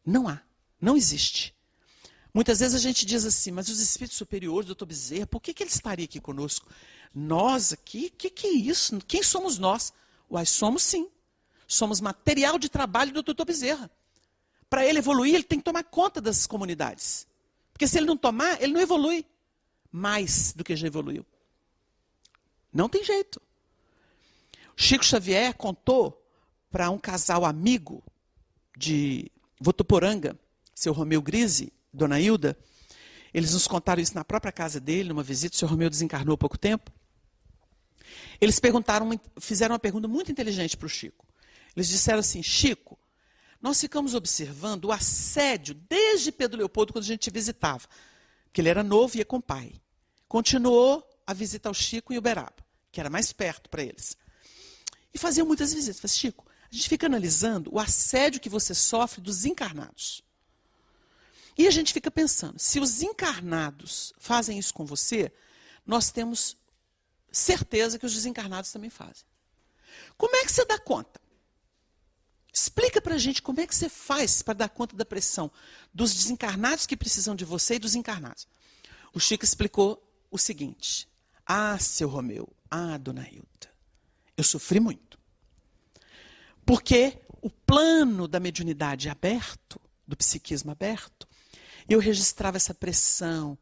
Não há. Não existe. Muitas vezes a gente diz assim, mas os espíritos superiores, doutor Bezerra, por que ele estaria aqui conosco? Nós aqui? Que é isso? Quem somos nós? Uai, somos sim. Somos material de trabalho do doutor Bezerra. Para ele evoluir, ele tem que tomar conta das comunidades. Porque se ele não tomar, ele não evolui mais do que já evoluiu. Não tem jeito. Chico Xavier contou para um casal amigo de Votuporanga, seu Romeu Grise, Dona Hilda, eles nos contaram isso na própria casa dele, numa visita, o seu Romeu desencarnou há pouco tempo. Eles fizeram uma pergunta muito inteligente para o Chico. Eles disseram assim, Chico, nós ficamos observando o assédio desde Pedro Leopoldo, quando a gente visitava. Porque ele era novo e ia com o pai. Continuou a visita ao Chico em Uberaba, que era mais perto para eles. E faziam muitas visitas. Falei, Chico, a gente fica analisando o assédio que você sofre dos encarnados. E a gente fica pensando, se os encarnados fazem isso com você, nós temos certeza que os desencarnados também fazem. Como é que você dá conta? Explica para a gente como é que você faz para dar conta da pressão dos desencarnados que precisam de você e dos encarnados. O Chico explicou o seguinte, seu Romeu, Dona Hilda, eu sofri muito. Porque o plano da mediunidade aberto, do psiquismo aberto, eu registrava essa pressão,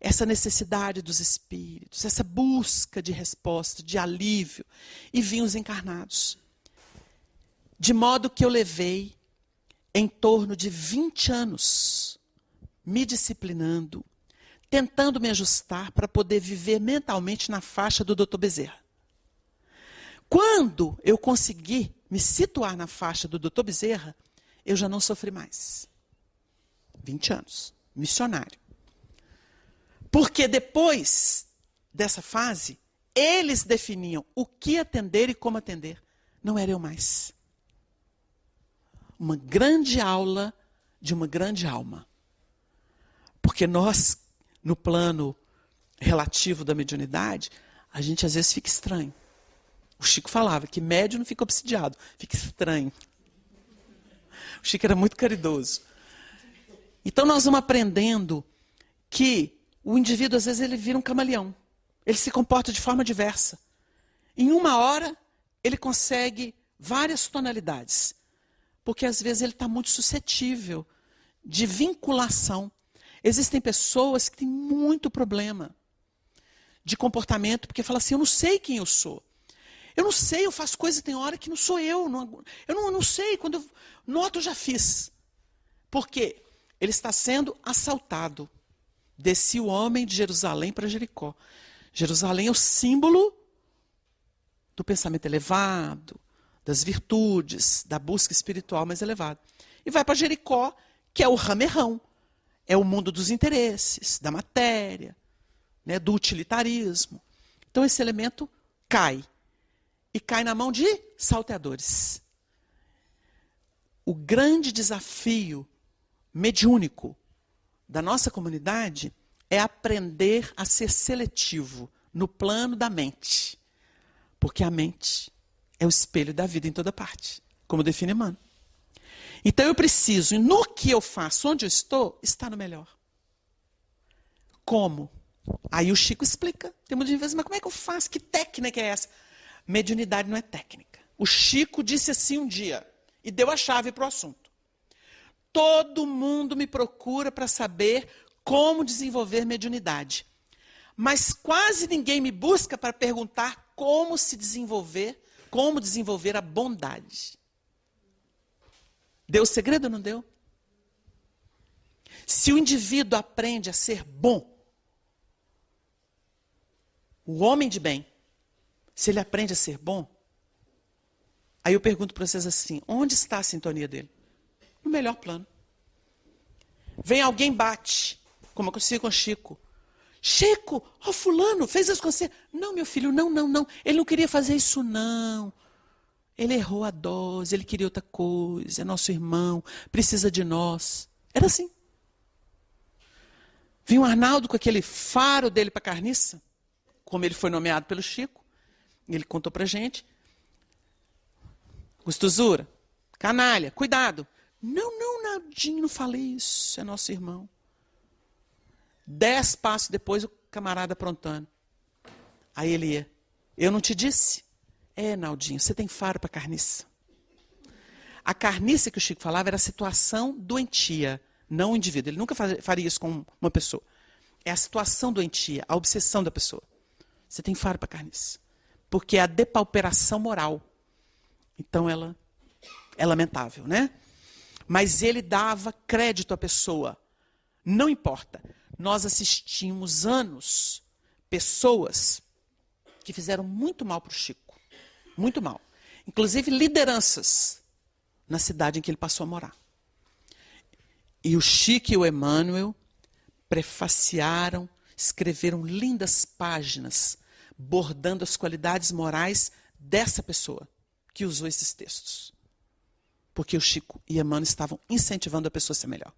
essa necessidade dos espíritos, essa busca de resposta, de alívio, e vinham os encarnados. De modo que eu levei em torno de 20 anos me disciplinando, tentando me ajustar para poder viver mentalmente na faixa do Dr. Bezerra. Quando eu consegui me situar na faixa do Dr. Bezerra, eu já não sofri mais. 20 anos, missionário. Porque depois dessa fase, eles definiam o que atender e como atender. Não era eu mais. Uma grande aula de uma grande alma. Porque nós, no plano relativo da mediunidade, a gente às vezes fica estranho. O Chico falava que médium não fica obsidiado, fica estranho. O Chico era muito caridoso. Então nós vamos aprendendo que o indivíduo, às vezes, ele vira um camaleão. Ele se comporta de forma diversa. Em uma hora, ele consegue várias tonalidades. Porque, às vezes, ele está muito suscetível de vinculação. Existem pessoas que têm muito problema de comportamento, porque falam assim, eu não sei quem eu sou. Eu não sei, eu faço coisas, tem hora que não sou eu. Eu não sei, quando eu noto, eu já fiz. Por quê? Ele está sendo assaltado. Descia o homem de Jerusalém para Jericó. Jerusalém é o símbolo do pensamento elevado, das virtudes, da busca espiritual mais elevada. E vai para Jericó, que é o ramerrão. É o mundo dos interesses, da matéria, né, do utilitarismo. Então esse elemento cai. E cai na mão de salteadores. O grande desafio mediúnico da nossa comunidade é aprender a ser seletivo no plano da mente. Porque a mente é o espelho da vida em toda parte, como define Emmanuel. Então eu preciso, no que eu faço, onde eu estou, estar no melhor. Como? Aí o Chico explica. Tem muita gente que diz, mas como é que eu faço? Que técnica é essa? Mediunidade não é técnica. O Chico disse assim um dia, e deu a chave para o assunto. Todo mundo me procura para saber como desenvolver mediunidade. Mas quase ninguém me busca para perguntar como desenvolver a bondade. Deu o segredo ou não deu? Se o indivíduo aprende a ser bom, o homem de bem, se ele aprende a ser bom, aí eu pergunto para vocês assim, onde está a sintonia dele? No melhor plano. Vem alguém bate, como aconteceu com o Chico. Chico, ó, fulano, fez isso com você. Não, meu filho, não. Ele não queria fazer isso, não. Ele errou a dose, ele queria outra coisa. É nosso irmão, precisa de nós. Era assim. Vinha o Arnaldo com aquele faro dele para carniça, como ele foi nomeado pelo Chico. Ele contou pra gente. Gostosura, canalha, cuidado. Não, Naldinho, não falei isso, é nosso irmão. 10 passos depois, o camarada aprontando. Aí ele ia. Eu não te disse? É, Naldinho, você tem faro para carniça. A carniça que o Chico falava era a situação doentia, não o indivíduo. Ele nunca faria isso com uma pessoa. É a situação doentia, a obsessão da pessoa. Você tem faro para carniça. Porque é a depauperação moral. Então ela é lamentável, né? Mas ele dava crédito à pessoa. Não importa. Nós assistimos anos pessoas que fizeram muito mal para o Chico. Muito mal. Inclusive lideranças na cidade em que ele passou a morar. E o Chico e o Emmanuel prefaciaram, escreveram lindas páginas, bordando as qualidades morais dessa pessoa que usou esses textos. Porque o Chico e Emmanuel estavam incentivando a pessoa a ser melhor.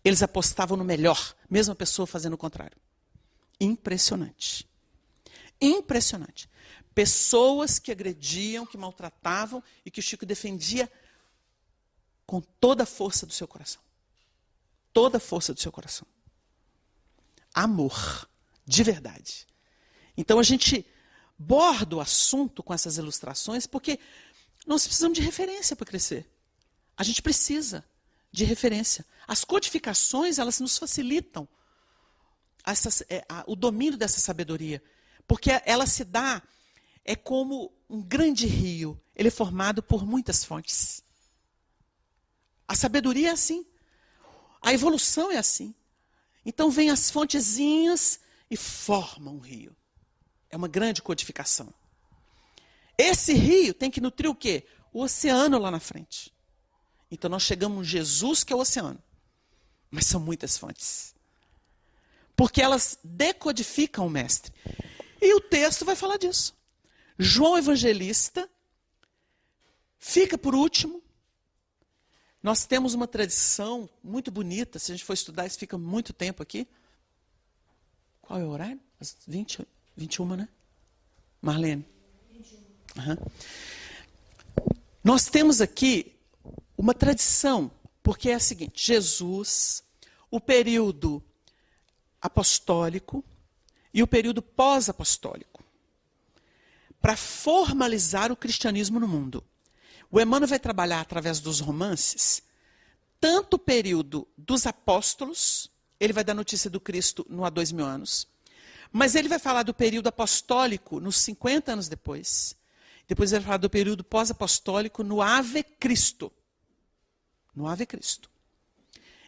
Eles apostavam no melhor, mesmo a pessoa fazendo o contrário. Impressionante. Impressionante. Pessoas que agrediam, que maltratavam e que o Chico defendia com toda a força do seu coração. Toda a força do seu coração. Amor, de verdade. Então a gente borda o assunto com essas ilustrações porque nós precisamos de referência para crescer. A gente precisa de referência. As codificações, elas nos facilitam o domínio dessa sabedoria. Porque ela se dá, é como um grande rio. Ele é formado por muitas fontes. A sabedoria é assim. A evolução é assim. Então vem as fontezinhas e formam um rio. É uma grande codificação. Esse rio tem que nutrir o quê? O oceano lá na frente. Então nós chegamos a Jesus, que é o oceano. Mas são muitas fontes. Porque elas decodificam o mestre. E o texto vai falar disso. João Evangelista fica por último. Nós temos uma tradição muito bonita. Se a gente for estudar, isso fica muito tempo aqui. Qual é o horário? Às 20, 21, né? Marlene? 21. Uhum. Nós temos aqui uma tradição, porque é a seguinte: Jesus, o período apostólico e o período pós-apostólico, para formalizar o cristianismo no mundo. O Emmanuel vai trabalhar através dos romances, tanto o período dos apóstolos, ele vai dar notícia do Cristo no há 2000 anos, mas ele vai falar do período apostólico nos 50 anos depois. Depois ele vai falar do período pós-apostólico no Ave Cristo. No Ave Cristo.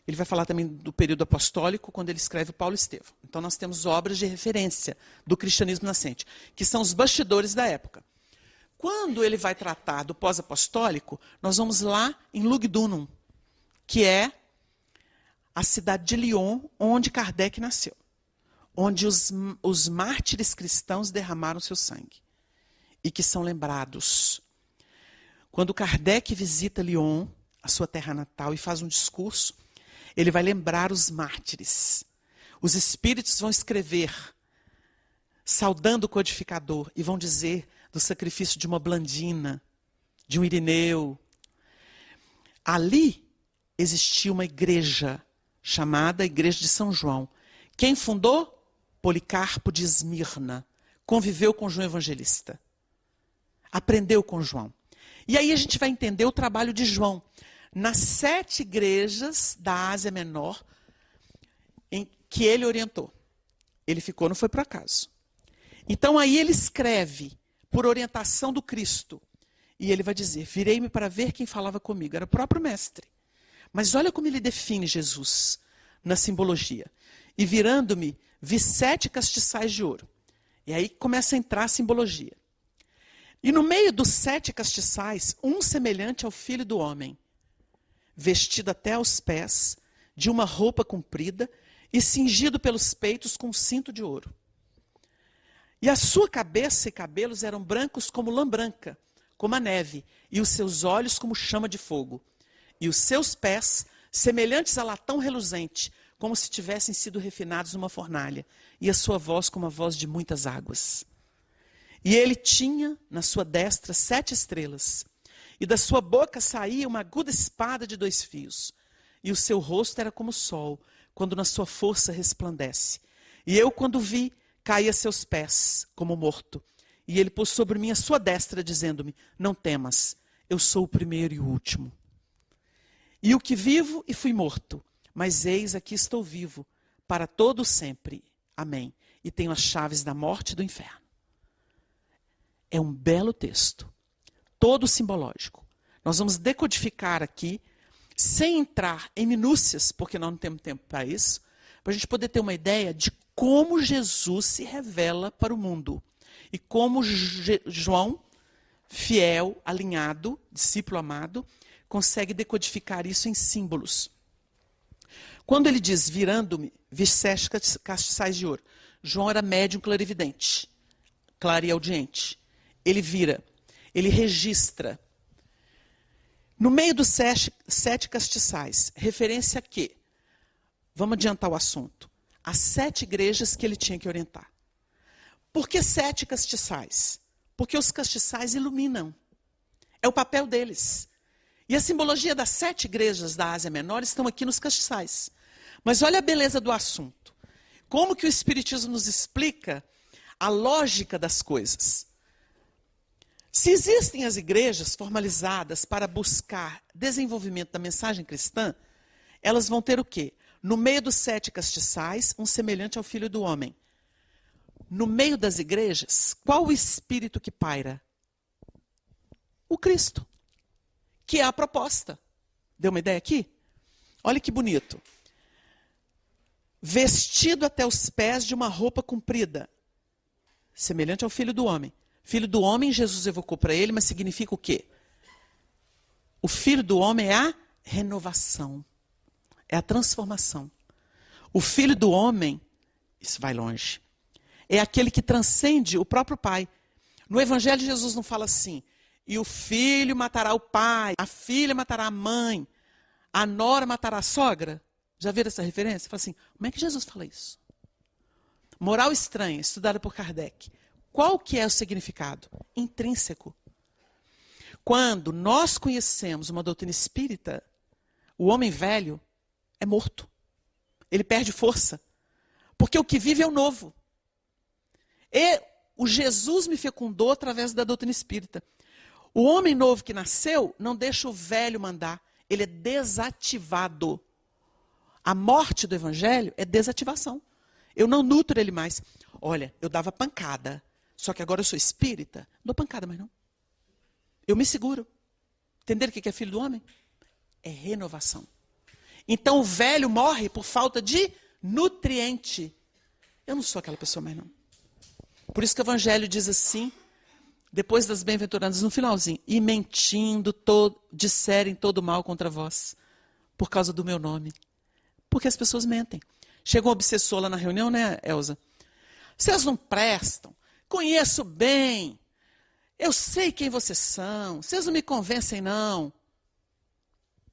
Ele vai falar também do período apostólico, quando ele escreve Paulo Estevão. Então nós temos obras de referência do cristianismo nascente, que são os bastidores da época. Quando ele vai tratar do pós-apostólico, nós vamos lá em Lugdunum, que é a cidade de Lyon, onde Kardec nasceu. Onde os mártires cristãos derramaram seu sangue. E que são lembrados. Quando Kardec visita Lyon, a sua terra natal, e faz um discurso, ele vai lembrar os mártires. Os espíritos vão escrever, saudando o codificador, e vão dizer do sacrifício de uma Blandina, de um Irineu. Ali existia uma igreja, chamada Igreja de São João. Quem fundou? Policarpo de Esmirna. Conviveu com João Evangelista. aprendeu com João. E aí a gente vai entender o trabalho de João nas 7 igrejas da Ásia Menor em que ele orientou. Ele ficou, não foi por acaso. Então aí ele escreve por orientação do Cristo. E ele vai dizer, virei-me para ver quem falava comigo. Era o próprio mestre. Mas olha como ele define Jesus na simbologia. E virando-me, vi 7 castiçais de ouro. E aí começa a entrar a simbologia. E no meio dos 7 castiçais, um semelhante ao Filho do Homem, vestido até aos pés, de uma roupa comprida, e cingido pelos peitos com um cinto de ouro. E a sua cabeça e cabelos eram brancos como lã branca, como a neve, e os seus olhos como chama de fogo. E os seus pés, semelhantes a latão reluzente, como se tivessem sido refinados numa fornalha, e a sua voz como a voz de muitas águas. E ele tinha na sua destra 7 estrelas, e da sua boca saía uma aguda espada de 2 fios, e o seu rosto era como o sol, quando na sua força resplandece. E eu, quando vi, caí a seus pés, como morto. E ele pôs sobre mim a sua destra, dizendo-me, não temas, eu sou o primeiro e o último. E o que vivo e fui morto, mas eis aqui estou vivo, para todo sempre. Amém. E tenho as chaves da morte e do inferno. É um belo texto, todo simbológico. Nós vamos decodificar aqui, sem entrar em minúcias, porque nós não temos tempo para isso, para a gente poder ter uma ideia de como Jesus se revela para o mundo. E como João, fiel, alinhado, discípulo amado, consegue decodificar isso em símbolos. Quando ele diz, virando-me, vi 7 castiçais de ouro. João era médium clarividente, clareaudiente. Ele vira, ele registra. No meio dos 7 castiçais, referência a quê? Vamos adiantar o assunto. As 7 igrejas que ele tinha que orientar. Por que 7 castiçais? Porque os castiçais iluminam. É o papel deles. E a simbologia das 7 igrejas da Ásia Menor estão aqui nos castiçais. Mas olha a beleza do assunto. Como que o Espiritismo nos explica a lógica das coisas? Se existem as igrejas formalizadas para buscar desenvolvimento da mensagem cristã, elas vão ter o quê? No meio dos 7 castiçais, um semelhante ao Filho do Homem. No meio das igrejas, qual o espírito que paira? O Cristo, que é a proposta. Deu uma ideia aqui? Olha que bonito. Vestido até os pés de uma roupa comprida, semelhante ao Filho do Homem. Filho do Homem, Jesus evocou para ele, mas significa o quê? O Filho do Homem é a renovação, é a transformação. O Filho do Homem, isso vai longe, é aquele que transcende o próprio Pai. No Evangelho, Jesus não fala assim, e o filho matará o pai, a filha matará a mãe, a nora matará a sogra. Já viram essa referência? Fala assim, como é que Jesus fala isso? Moral estranha, estudada por Kardec. Qual que é o significado? Intrínseco. Quando nós conhecemos uma doutrina espírita, o homem velho é morto. Ele perde força. Porque o que vive é o novo. E o Jesus me fecundou através da doutrina espírita. O homem novo que nasceu não deixa o velho mandar. Ele é desativado. A morte do evangelho é desativação. Eu não nutro ele mais. Olha, eu dava pancada. Só que agora eu sou espírita. Não dou pancada mais não. Eu me seguro. Entenderam o que é filho do homem? É renovação. Então o velho morre por falta de nutriente. Eu não sou aquela pessoa mais não. Por isso que o evangelho diz assim, depois das bem-aventuranças, no finalzinho, e mentindo, disserem todo mal contra vós, por causa do meu nome. Porque as pessoas mentem. Chega um obsessor lá na reunião, né, Elza? Vocês não prestam. Conheço bem. Eu sei quem vocês são. Vocês não me convencem, não.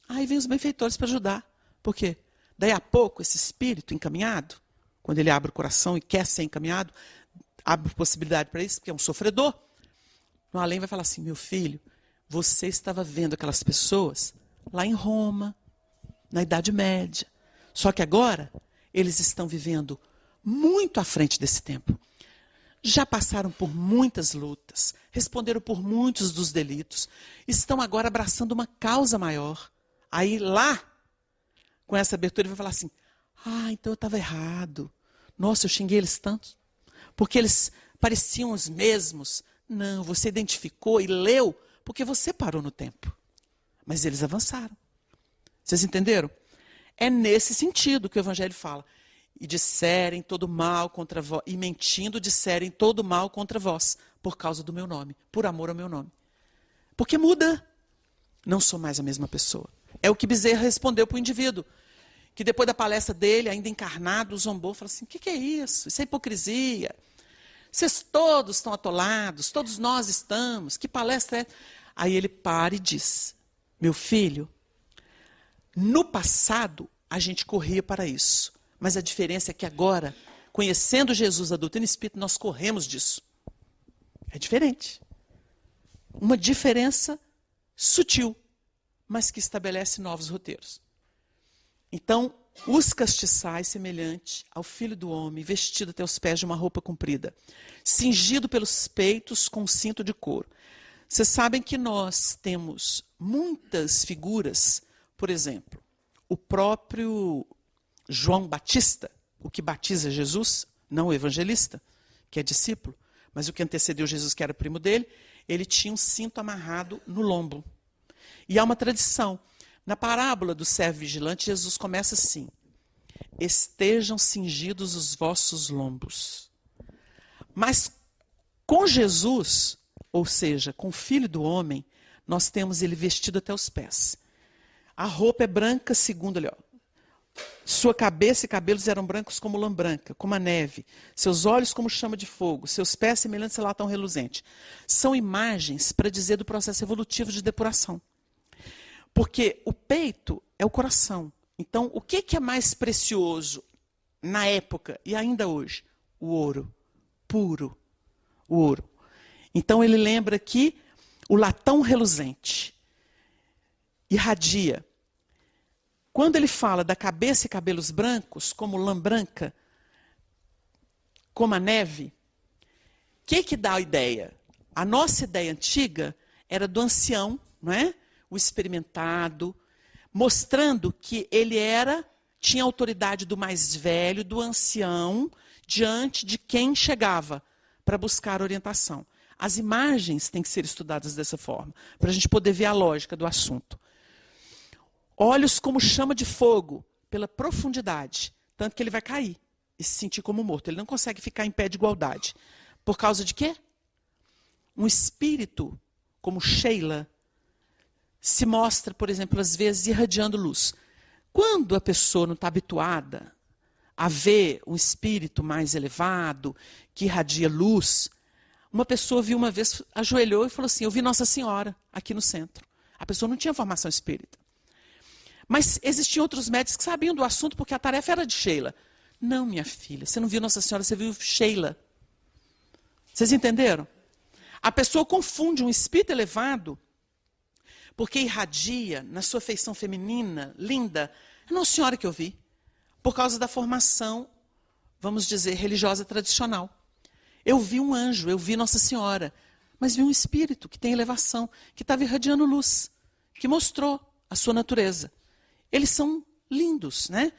Aí vem os benfeitores para ajudar. Por quê? Daí a pouco, esse espírito encaminhado, quando ele abre o coração e quer ser encaminhado, abre possibilidade para isso, porque é um sofredor. No além vai falar assim, meu filho, você estava vendo aquelas pessoas lá em Roma, na Idade Média. Só que agora, eles estão vivendo muito à frente desse tempo. já passaram por muitas lutas, responderam por muitos dos delitos, estão agora abraçando uma causa maior. Aí lá, com essa abertura, ele vai falar assim, então eu estava errado. Nossa, eu xinguei eles tanto, porque eles pareciam os mesmos. Não, você identificou e leu, porque você parou no tempo. Mas eles avançaram. Vocês entenderam? É nesse sentido que o Evangelho fala. E disserem todo mal contra vós, e mentindo disserem todo mal contra vós, por causa do meu nome, por amor ao meu nome. Porque muda. Não sou mais a mesma pessoa. É o que Bezerra respondeu para o indivíduo, que depois da palestra dele, ainda encarnado, zombou, falou assim, o que é isso? Isso é hipocrisia. Vocês todos estão atolados, todos nós estamos, que palestra é? Aí ele para e diz, meu filho, no passado a gente corria para isso, mas a diferença é que agora, conhecendo Jesus, a doutrina espírita, nós corremos disso. É diferente. Uma diferença sutil, mas que estabelece novos roteiros. Então, os castiçais, semelhante ao Filho do Homem, vestido até os pés de uma roupa comprida, cingido pelos peitos com um cinto de couro. Vocês sabem que nós temos muitas figuras, por exemplo, o próprio João Batista, o que batiza Jesus, não o evangelista, que é discípulo, mas o que antecedeu Jesus, que era primo dele, ele tinha um cinto amarrado no lombo. E há uma tradição. Na parábola do servo vigilante, Jesus começa assim, estejam cingidos os vossos lombos. Mas com Jesus, ou seja, com o Filho do Homem, nós temos ele vestido até os pés. A roupa é branca, segundo ali, ó. Sua cabeça e cabelos eram brancos como lã branca, como a neve. Seus olhos como chama de fogo. Seus pés semelhantes a latão reluzente. São imagens para dizer do processo evolutivo de depuração. Porque o peito é o coração. Então, o que é mais precioso na época e ainda hoje? O ouro. Puro. O ouro. Então, ele lembra que o latão reluzente irradia. Quando ele fala da cabeça e cabelos brancos, como lã branca, como a neve, o que dá a ideia? A nossa ideia antiga era do ancião, não é? O experimentado, mostrando que ele tinha autoridade do mais velho, do ancião, diante de quem chegava para buscar orientação. As imagens têm que ser estudadas dessa forma, para a gente poder ver a lógica do assunto. Olhos como chama de fogo, pela profundidade, tanto que ele vai cair e se sentir como morto. Ele não consegue ficar em pé de igualdade. Por causa de quê? Um espírito, como Sheila, se mostra, por exemplo, às vezes irradiando luz. Quando a pessoa não está habituada a ver um espírito mais elevado, que irradia luz, uma pessoa viu uma vez, ajoelhou e falou assim, eu vi Nossa Senhora aqui no centro. A pessoa não tinha formação espírita. Mas existiam outros médicos que sabiam do assunto, porque a tarefa era de Sheila. Não, minha filha, você não viu Nossa Senhora, você viu Sheila. Vocês entenderam? A pessoa confunde um espírito elevado, porque irradia na sua feição feminina, linda. É Nossa Senhora que eu vi. Por causa da formação, vamos dizer, religiosa tradicional. Eu vi um anjo, eu vi Nossa Senhora. Mas vi um espírito que tem elevação, que estava irradiando luz, que mostrou a sua natureza. Eles são lindos, né?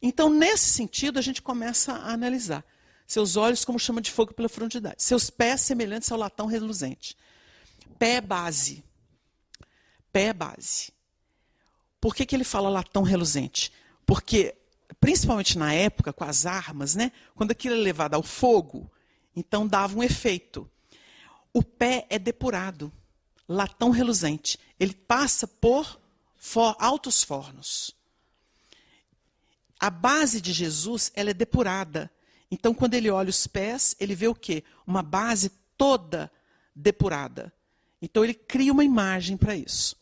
Então, nesse sentido, a gente começa a analisar. Seus olhos como chama de fogo pela profundidade. Seus pés semelhantes ao latão reluzente. Pé é base. Pé é base. Por que ele fala latão reluzente? Porque, principalmente na época, com as armas, né? Quando aquilo é levado ao fogo, então dava um efeito. O pé é depurado. Latão reluzente. Ele passa por altos fornos. A base de Jesus, ela é depurada. Então, quando ele olha os pés, ele vê o quê? Uma base toda depurada. Então, ele cria uma imagem para isso.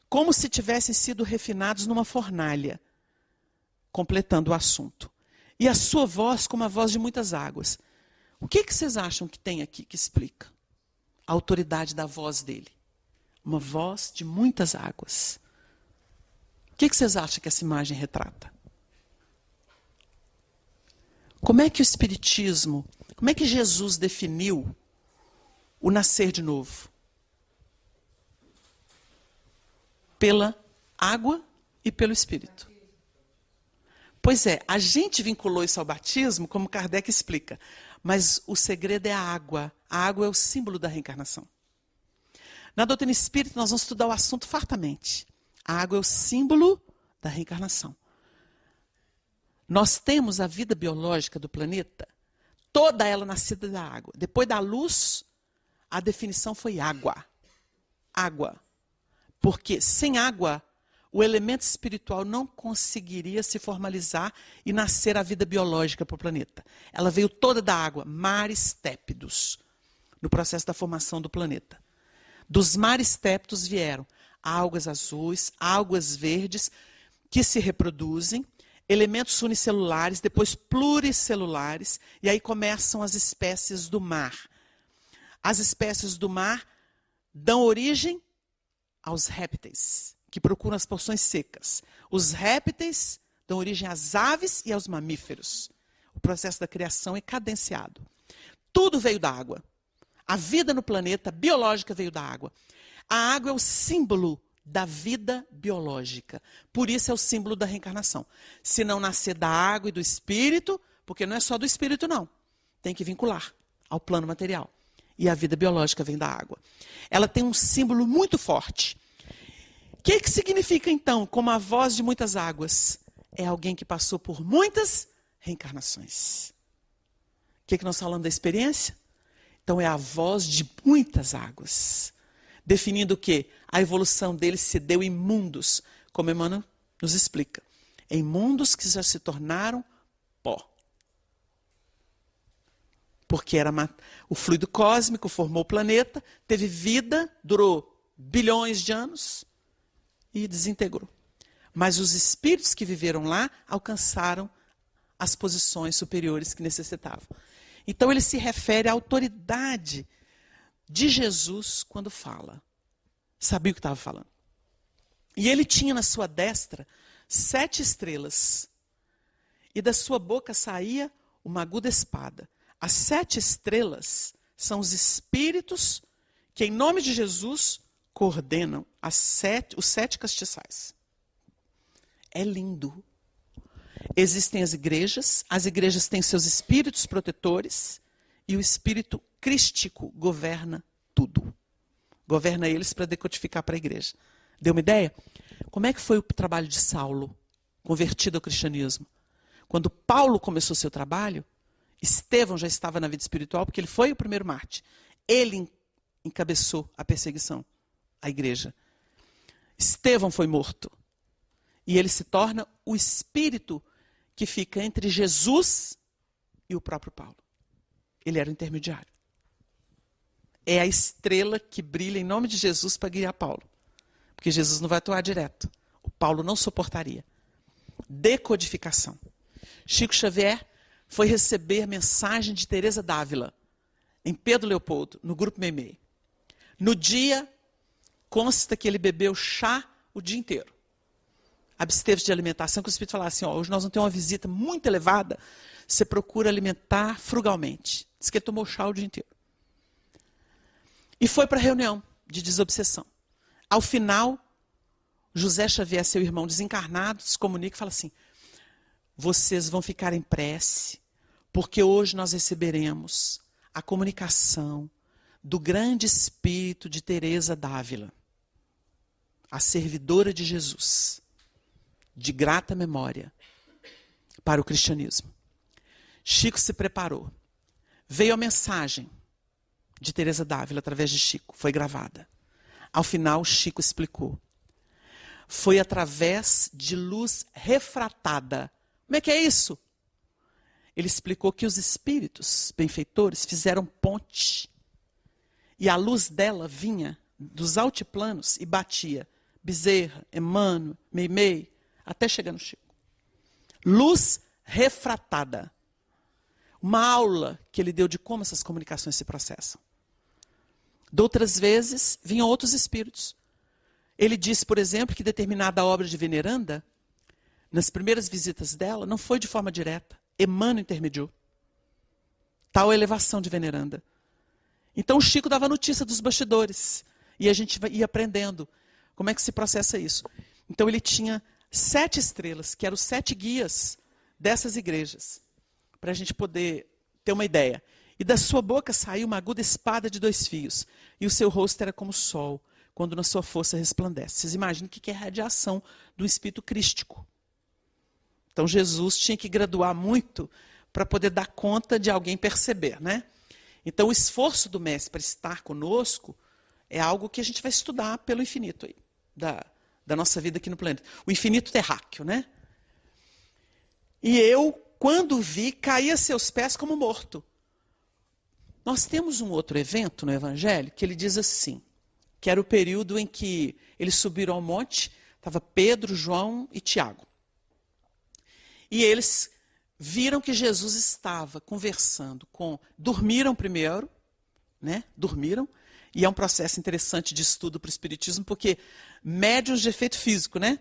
Como se tivessem sido refinados numa fornalha, completando o assunto. E a sua voz como a voz de muitas águas. O que vocês acham que tem aqui que explica a autoridade da voz dele? Uma voz de muitas águas. O que vocês acham que essa imagem retrata? Como é que o Espiritismo, Como é que Jesus definiu o nascer de novo? Pela água e pelo Espírito. Pois é, a gente vinculou isso ao batismo, como Kardec explica. Mas o segredo é a água. A água é o símbolo da reencarnação. Na doutrina espírita, nós vamos estudar o assunto fartamente. A água é o símbolo da reencarnação. Nós temos a vida biológica do planeta, toda ela nascida da água. Depois da luz, a definição foi água. Água. Porque sem água, o elemento espiritual não conseguiria se formalizar e nascer a vida biológica para o planeta. Ela veio toda da água, mares tépidos, no processo da formação do planeta. Dos mares tépidos vieram algas azuis, algas verdes, que se reproduzem, elementos unicelulares, depois pluricelulares, e aí começam as espécies do mar. As espécies do mar dão origem aos répteis, que procuram as porções secas. Os répteis dão origem às aves e aos mamíferos. O processo da criação é cadenciado. Tudo veio da água. A vida no planeta biológica veio da água. A água é o símbolo da vida biológica. Por isso é o símbolo da reencarnação. Se não nascer da água e do espírito, porque não é só do espírito, não. Tem que vincular ao plano material. E a vida biológica vem da água. Ela tem um símbolo muito forte. O que significa, então, como a voz de muitas águas? É alguém que passou por muitas reencarnações. O que nós falamos da experiência? Então, é a voz de muitas águas. Definindo o quê? A evolução deles se deu em mundos, como Emmanuel nos explica. Em mundos que já se tornaram pó. Porque o fluido cósmico formou o planeta, teve vida, durou bilhões de anos e desintegrou. Mas os espíritos que viveram lá alcançaram as posições superiores que necessitavam. Então ele se refere à autoridade de Jesus quando fala. Sabia o que estava falando. E ele tinha na sua destra 7 estrelas. E da sua boca saía uma aguda espada. As 7 estrelas são os espíritos que, em nome de Jesus, coordenam os 7 castiçais. É lindo. Existem as igrejas têm seus espíritos protetores, e o espírito crístico governa tudo. Governa eles para decodificar para a igreja. Deu uma ideia? Como é que foi o trabalho de Saulo, convertido ao cristianismo? Quando Paulo começou seu trabalho, Estevão já estava na vida espiritual, porque ele foi o primeiro mártir. Ele encabeçou a perseguição à igreja. Estevão foi morto. E ele se torna o espírito que fica entre Jesus e o próprio Paulo. Ele era o intermediário. É a estrela que brilha em nome de Jesus para guiar Paulo. Porque Jesus não vai atuar direto. O Paulo não suportaria. Decodificação. Chico Xavier foi receber mensagem de Teresa d'Ávila, em Pedro Leopoldo, no Grupo Meimei. No dia, consta que ele bebeu chá o dia inteiro. Absteve de alimentação, que o Espírito falava assim, hoje nós vamos ter uma visita muito elevada, você procura alimentar frugalmente. Diz que ele tomou chá o dia inteiro. E foi para a reunião de desobsessão. Ao final, José Xavier, seu irmão desencarnado, se comunica e fala assim, vocês vão ficar em prece, porque hoje nós receberemos a comunicação do grande espírito de Teresa d'Ávila, a servidora de Jesus, de grata memória, para o cristianismo. Chico se preparou. Veio a mensagem de Teresa d'Ávila através de Chico, foi gravada. Ao final, Chico explicou. Foi através de luz refratada. Como é que é isso? Ele explicou que os espíritos benfeitores fizeram ponte. E a luz dela vinha dos altiplanos e batia Bezerra, Emmanuel, Meimei, até chegar no Chico. Luz refratada. Uma aula que ele deu de como essas comunicações se processam. De outras vezes, vinham outros espíritos. Ele disse, por exemplo, que determinada obra de Veneranda, nas primeiras visitas dela, não foi de forma direta. Emmanuel intermediou. tal elevação de veneranda. Então o Chico dava notícia dos bastidores. E a gente ia aprendendo como é que se processa isso. Então ele tinha 7 estrelas, que eram os 7 guias dessas igrejas. Para a gente poder ter uma ideia. E da sua boca saiu uma aguda espada de 2 fios. E o seu rosto era como o sol, quando na sua força resplandece. Vocês imaginam o que é a radiação do espírito crístico. Então Jesus tinha que graduar muito para poder dar conta de alguém perceber, né? Então o esforço do mestre para estar conosco é algo que a gente vai estudar pelo infinito aí, da nossa vida aqui no planeta. O infinito terráqueo, né? E eu, quando vi, caí a seus pés como morto. Nós temos um outro evento no Evangelho que ele diz assim, que era o período em que eles subiram ao monte, estava Pedro, João e Tiago. E eles viram que Jesus estava conversando dormiram primeiro, né? Dormiram. E é um processo interessante de estudo para o espiritismo, porque médiuns de efeito físico, né?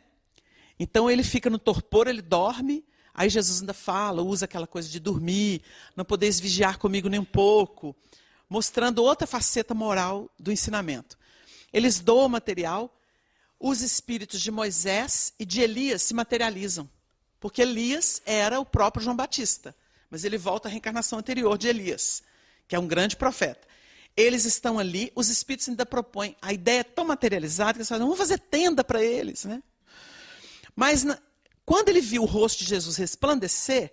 Então ele fica no torpor, ele dorme, aí Jesus ainda fala, usa aquela coisa de dormir, não podeis vigiar comigo nem um pouco, mostrando outra faceta moral do ensinamento. Eles doam material, os espíritos de Moisés e de Elias se materializam, porque Elias era o próprio João Batista, mas ele volta à reencarnação anterior de Elias, que é um grande profeta. Eles estão ali, os espíritos ainda propõem, a ideia é tão materializada que eles falam, vamos fazer tenda para eles, né? Mas quando ele viu o rosto de Jesus resplandecer,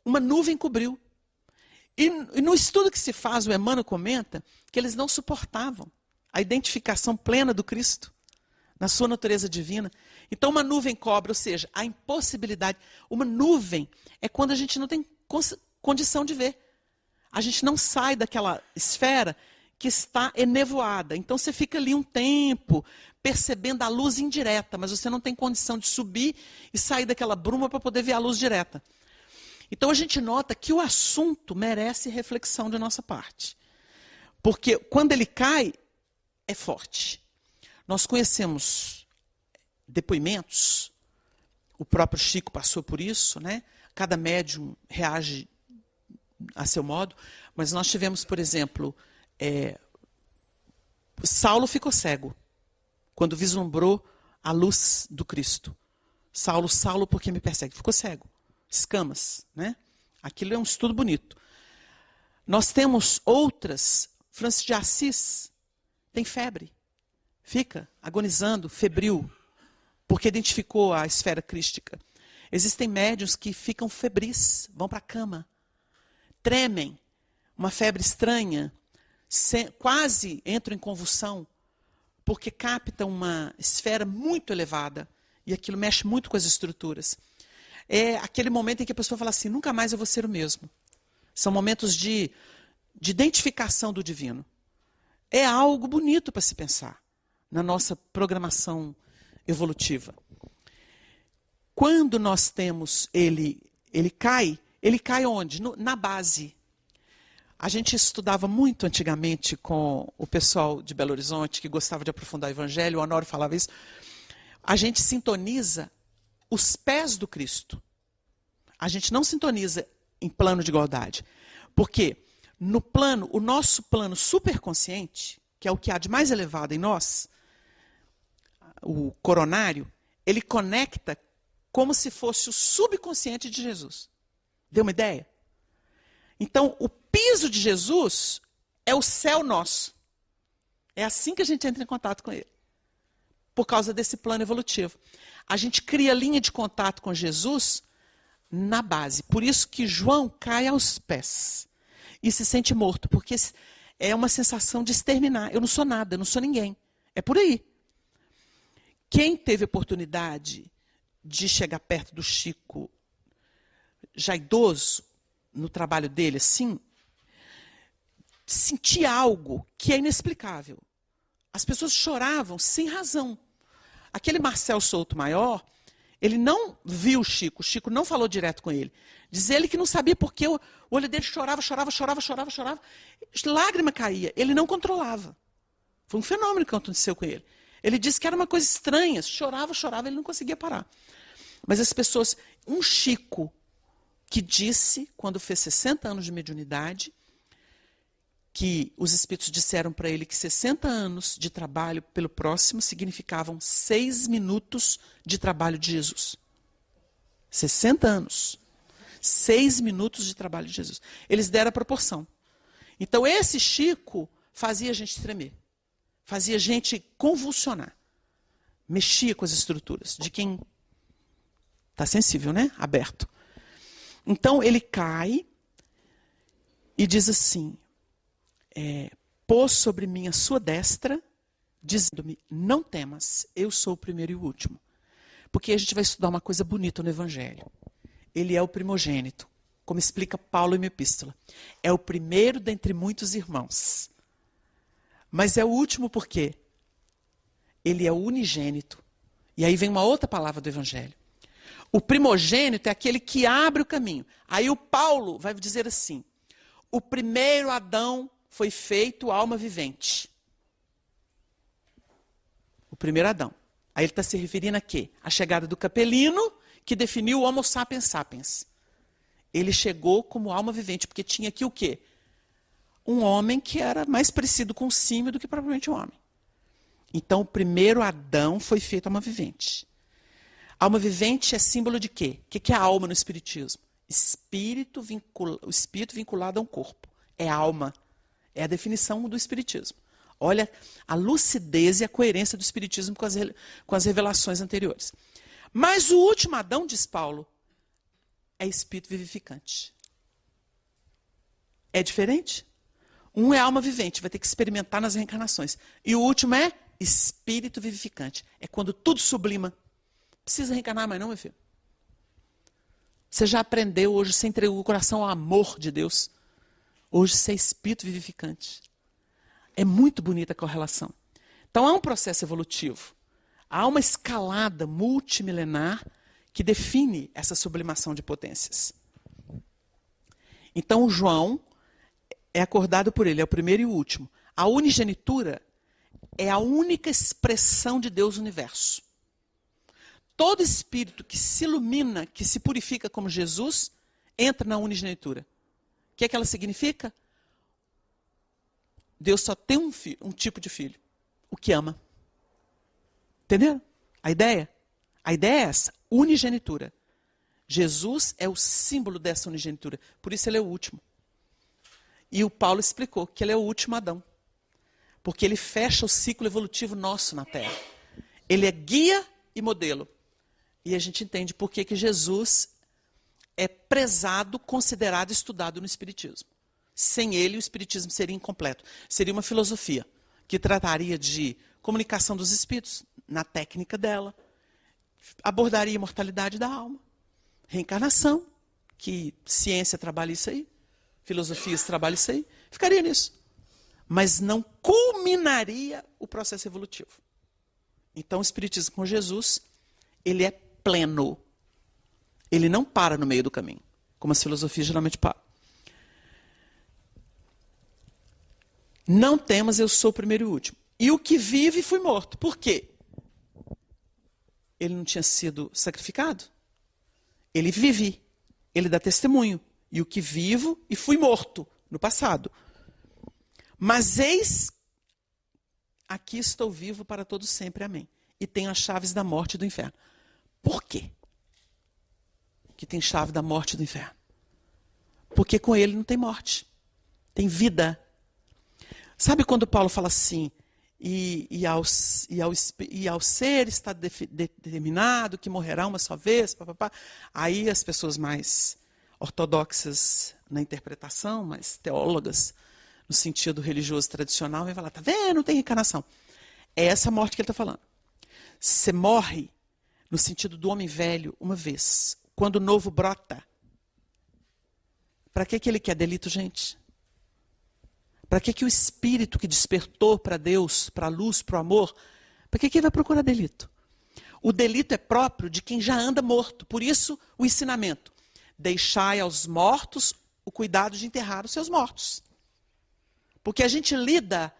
uma nuvem cobriu. E no estudo que se faz, o Emmanuel comenta que eles não suportavam a identificação plena do Cristo, na sua natureza divina. Então uma nuvem cobre, ou seja, a impossibilidade. Uma nuvem é quando a gente não tem condição de ver. A gente não sai daquela esfera que está enevoada. Então você fica ali um tempo percebendo a luz indireta, mas você não tem condição de subir e sair daquela bruma para poder ver a luz direta. Então a gente nota que o assunto merece reflexão de nossa parte. Porque quando ele cai, é forte. Nós conhecemos depoimentos, o próprio Chico passou por isso, né? Cada médium reage a seu modo, mas nós tivemos, por exemplo, Saulo ficou cego quando vislumbrou a luz do Cristo. Saulo, Saulo, por que me persegue? Ficou cego. Escamas, né? Aquilo é um estudo bonito. Nós temos outras, Francisco de Assis tem febre, fica agonizando, febril, porque identificou a esfera crística. Existem médiuns que ficam febris, vão para a cama, tremem, uma febre estranha, quase entram em convulsão, porque captam uma esfera muito elevada, e aquilo mexe muito com as estruturas. É aquele momento em que a pessoa fala assim, nunca mais eu vou ser o mesmo. São momentos de identificação do divino. É algo bonito para se pensar na nossa programação evolutiva. Quando nós temos ele cai onde? Na base. A gente estudava muito antigamente com o pessoal de Belo Horizonte, que gostava de aprofundar o Evangelho, o Honório falava isso. A gente sintoniza os pés do Cristo. A gente não sintoniza em plano de igualdade. Porque o nosso plano superconsciente, que é o que há de mais elevado em nós, o coronário, ele conecta como se fosse o subconsciente de Jesus. Deu uma ideia? Então, o piso de Jesus é o céu nosso. É assim que a gente entra em contato com ele. Por causa desse plano evolutivo. A gente cria linha de contato com Jesus na base. Por isso que João cai aos pés. E se sente morto. Porque é uma sensação de exterminar. Eu não sou nada, eu não sou ninguém. É por aí. Quem teve oportunidade de chegar perto do Chico, já idoso, no trabalho dele, assim, sentia algo que é inexplicável. As pessoas choravam sem razão. Aquele Marcel Souto Maior, ele não viu o Chico não falou direto com ele. Diz ele que não sabia porque o olho dele chorava. Lágrima caía, ele não controlava. Foi um fenômeno que aconteceu com ele. Ele disse que era uma coisa estranha, chorava, ele não conseguia parar. Mas as pessoas, um Chico que disse, quando fez 60 anos de mediunidade, que os espíritos disseram para ele que 60 anos de trabalho pelo próximo significavam 6 minutos de trabalho de Jesus. 60 anos. 6 minutos de trabalho de Jesus. Eles deram a proporção. Então, esse Chico fazia a gente tremer. Fazia a gente convulsionar. Mexia com as estruturas de quem está sensível, né? Aberto. Então, ele cai e diz assim, pôs sobre mim a sua destra, dizendo-me, não temas, eu sou o primeiro e o último. Porque a gente vai estudar uma coisa bonita no Evangelho. Ele é o primogênito, como explica Paulo em minha epístola. É o primeiro dentre muitos irmãos. Mas é o último por quê? Ele é o unigênito. E aí vem uma outra palavra do Evangelho. O primogênito é aquele que abre o caminho. Aí o Paulo vai dizer assim, o primeiro Adão foi feito alma vivente. O primeiro Adão. Aí ele está se referindo a quê? A chegada do Capelino, que definiu o Homo sapiens sapiens. Ele chegou como alma vivente, porque tinha aqui o quê? Um homem que era mais parecido com um símio do que propriamente um homem. Então, o primeiro Adão foi feito alma vivente. Alma vivente é símbolo de quê? O que é a alma no Espiritismo? O espírito vinculado a um corpo. É alma. É a definição do Espiritismo. Olha a lucidez e a coerência do Espiritismo com as revelações anteriores. Mas o último Adão, diz Paulo, é espírito vivificante. É diferente? Um é alma vivente, vai ter que experimentar nas reencarnações. E o último é espírito vivificante. É quando tudo sublima. Não precisa reencarnar mais não, meu filho. Você já aprendeu hoje, você entregou o coração ao amor de Deus. Hoje você é espírito vivificante. É muito bonita a correlação. Então há um processo evolutivo. Há uma escalada multimilenar que define essa sublimação de potências. Então o João é acordado por ele, é o primeiro e o último. A unigenitura é a única expressão de Deus no universo. Todo espírito que se ilumina, que se purifica como Jesus, entra na unigenitura. O que é que ela significa? Deus só tem um tipo de filho, o que ama. Entendeu? A ideia? A ideia é essa, unigenitura. Jesus é o símbolo dessa unigenitura, por isso ele é o último. E o Paulo explicou que ele é o último Adão, porque ele fecha o ciclo evolutivo nosso na Terra. Ele é guia e modelo. E a gente entende por que Jesus é prezado, considerado, estudado no Espiritismo. Sem ele, o Espiritismo seria incompleto. Seria uma filosofia que trataria de comunicação dos espíritos, na técnica dela, abordaria a imortalidade da alma, reencarnação, que ciência trabalha isso aí, filosofias trabalham isso aí, ficaria nisso. Mas não culminaria o processo evolutivo. Então, o Espiritismo com Jesus, ele é pleno. Ele não para no meio do caminho, como as filosofias geralmente param. Não temas, eu sou o primeiro e o último. E o que vive fui morto. Por quê? Ele não tinha sido sacrificado? Ele vive. Ele dá testemunho. E o que vivo e fui morto no passado. Mas eis, aqui estou vivo para todo sempre, amém. E tenho as chaves da morte e do inferno. Por quê? Que tem chave da morte e do inferno. Porque com ele não tem morte. Tem vida. Sabe quando Paulo fala assim, e ao ser está determinado que morrerá uma só vez, papapá. Aí as pessoas mais ortodoxas na interpretação, mais teólogas, no sentido religioso tradicional, vão falar, tá vendo, não tem reencarnação. É essa morte que ele está falando. Você morre no sentido do homem velho uma vez. Quando o novo brota. Para que ele quer delito, gente? Para que o espírito que despertou para Deus, para a luz, para o amor, para que ele vai procurar delito? O delito é próprio de quem já anda morto. Por isso, o ensinamento. Deixai aos mortos o cuidado de enterrar os seus mortos. Porque a gente lida,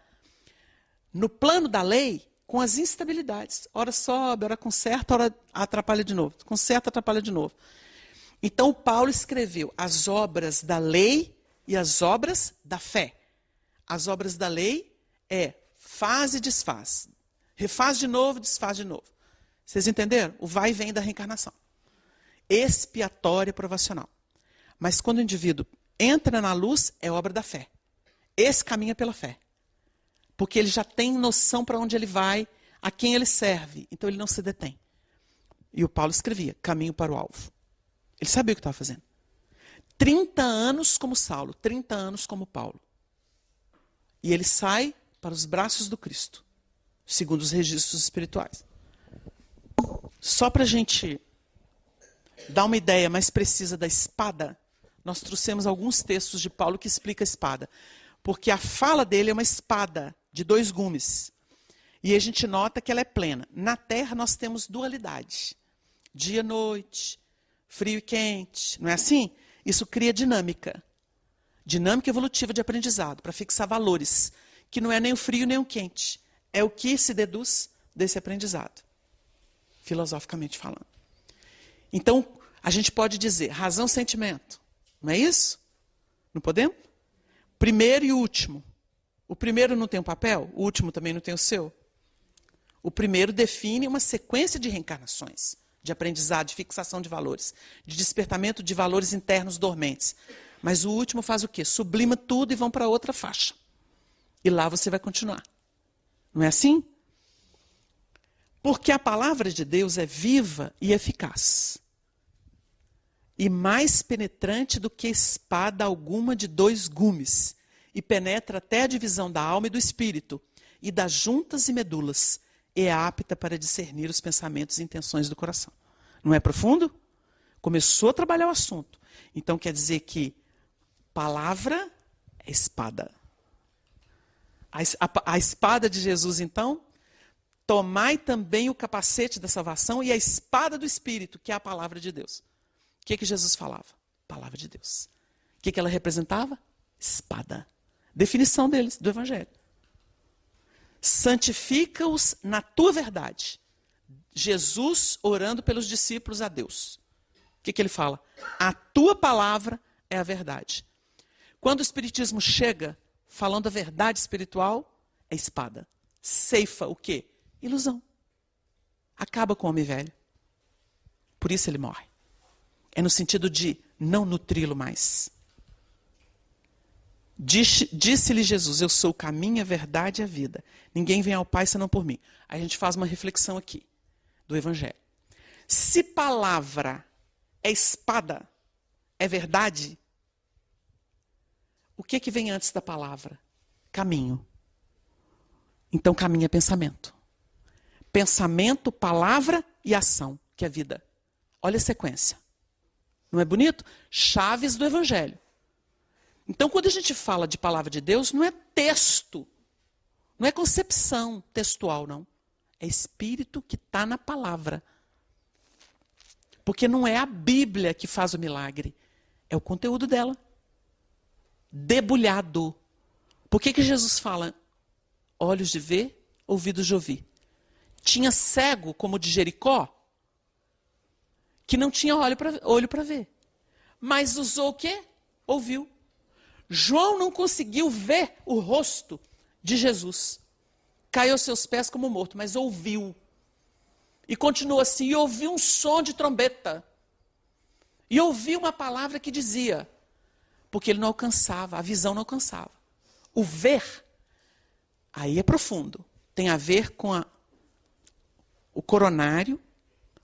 no plano da lei, com as instabilidades. Ora sobe, ora conserta, ora atrapalha de novo. Conserta, atrapalha de novo. Então, Paulo escreveu as obras da lei e as obras da fé. As obras da lei é faz e desfaz. Refaz de novo, desfaz de novo. Vocês entenderam? O vai e vem da reencarnação. Expiatória e provacional. Mas quando o indivíduo entra na luz, é obra da fé. Esse caminha pela fé. Porque ele já tem noção para onde ele vai, a quem ele serve. Então ele não se detém. E o Paulo escrevia, caminho para o alvo. Ele sabia o que estava fazendo. 30 anos como Saulo, 30 anos como Paulo. E ele sai para os braços do Cristo, segundo os registros espirituais. Só para a gente dar uma ideia mais precisa da espada, nós trouxemos alguns textos de Paulo que explicam a espada. Porque a fala dele é uma espada de 2 gumes. E a gente nota que ela é plena. Na Terra nós temos dualidade. Dia e noite, frio e quente. Não é assim? Isso cria dinâmica. Dinâmica evolutiva de aprendizado, para fixar valores. Que não é nem o frio nem o quente. É o que se deduz desse aprendizado. Filosoficamente falando. Então, a gente pode dizer razão, sentimento. Não é isso? Não podemos? Primeiro e último. O primeiro não tem um papel, o último também não tem o seu. O primeiro define uma sequência de reencarnações, de aprendizado, de fixação de valores, de despertamento de valores internos dormentes. Mas o último faz o quê? Sublima tudo e vão para outra faixa. E lá você vai continuar. Não é assim? Porque a palavra de Deus é viva e eficaz. E mais penetrante do que espada alguma de 2 gumes, e penetra até a divisão da alma e do espírito, e das juntas e medulas, e é apta para discernir os pensamentos e intenções do coração. Não é profundo? Começou a trabalhar o assunto. Então quer dizer que palavra é espada. A espada de Jesus, então, tomai também o capacete da salvação e a espada do Espírito, que é a palavra de Deus. O que Jesus falava? Palavra de Deus. O que ela representava? Espada. Definição deles, do Evangelho. Santifica-os na tua verdade. Jesus orando pelos discípulos a Deus. O que ele fala? A tua palavra é a verdade. Quando o Espiritismo chega falando a verdade espiritual, é espada. Ceifa o quê? Ilusão. Acaba com o homem velho. Por isso ele morre. É no sentido de não nutri-lo mais. Disse-lhe Jesus, eu sou o caminho, a verdade e a vida. Ninguém vem ao Pai senão por mim. Aí a gente faz uma reflexão aqui, do Evangelho. Se palavra é espada, é verdade, o que vem antes da palavra? Caminho. Então caminho é pensamento. Pensamento, palavra e ação, que é vida. Olha a sequência. Não é bonito? Chaves do Evangelho. Então, quando a gente fala de palavra de Deus, não é texto. Não é concepção textual, não. É espírito que está na palavra. Porque não é a Bíblia que faz o milagre. É o conteúdo dela. Debulhado. Por que Jesus fala? Olhos de ver, ouvidos de ouvir. Tinha cego, como o de Jericó, que não tinha olho para ver. Mas usou o quê? Ouviu. João não conseguiu ver o rosto de Jesus. Caiu aos seus pés como morto, mas ouviu. E continuou assim, e ouviu um som de trombeta. E ouviu uma palavra que dizia, porque ele não alcançava, a visão não alcançava. O ver, aí é profundo. Tem a ver com o coronário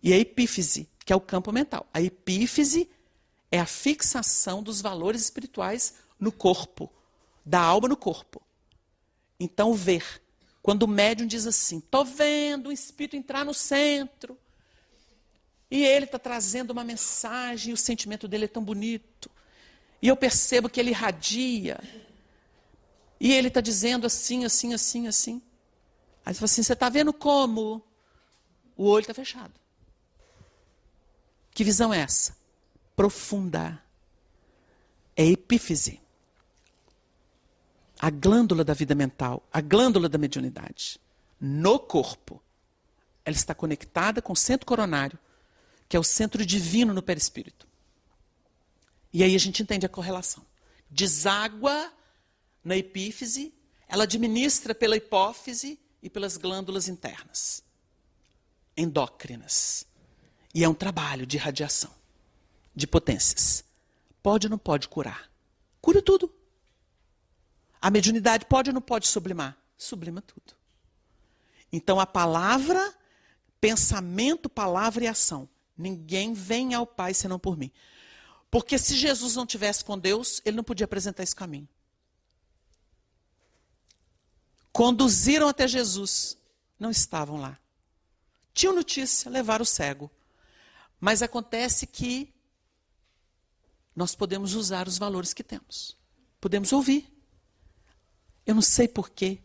e a epífise, que é o campo mental. A epífise é a fixação dos valores espirituais no corpo, da alma no corpo. Então, o ver. Quando o médium diz assim, estou vendo o espírito entrar no centro, e ele está trazendo uma mensagem, e o sentimento dele é tão bonito, e eu percebo que ele irradia, e ele está dizendo assim, assim, assim, assim. Aí você fala assim, você está vendo como? O olho está fechado. Que visão é essa? Profunda. É epífise. A glândula da vida mental, a glândula da mediunidade, no corpo. Ela está conectada com o centro coronário, que é o centro divino no perispírito. E aí a gente entende a correlação. Deságua na epífise, ela administra pela hipófise e pelas glândulas internas, endócrinas. E é um trabalho de radiação, de potências. Pode ou não pode curar? Cura tudo. A mediunidade pode ou não pode sublimar? Sublima tudo. Então a palavra, pensamento, palavra e ação. Ninguém vem ao Pai senão por mim. Porque se Jesus não tivesse com Deus, ele não podia apresentar esse caminho. Conduziram até Jesus, não estavam lá. Tinham notícia, levaram o cego. Mas acontece que nós podemos usar os valores que temos. Podemos ouvir. Eu não sei porquê.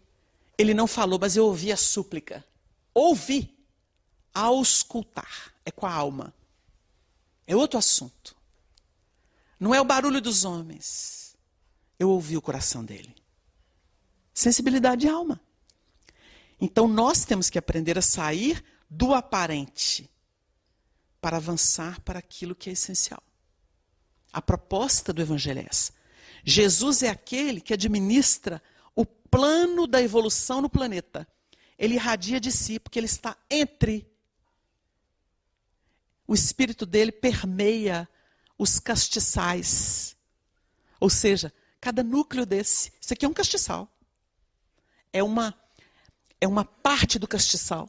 Ele não falou, mas eu ouvi a súplica. Ouvi. Auscultar. É com a alma. É outro assunto. Não é o barulho dos homens. Eu ouvi o coração dele. Sensibilidade de alma. Então nós temos que aprender a sair do aparente para avançar para aquilo que é essencial. A proposta do Evangelho é essa. Jesus é aquele que administra o plano da evolução no planeta. Ele irradia de si, porque ele está entre. O espírito dele permeia os castiçais. Ou seja, cada núcleo desse. Isso aqui é um castiçal. É uma parte do castiçal.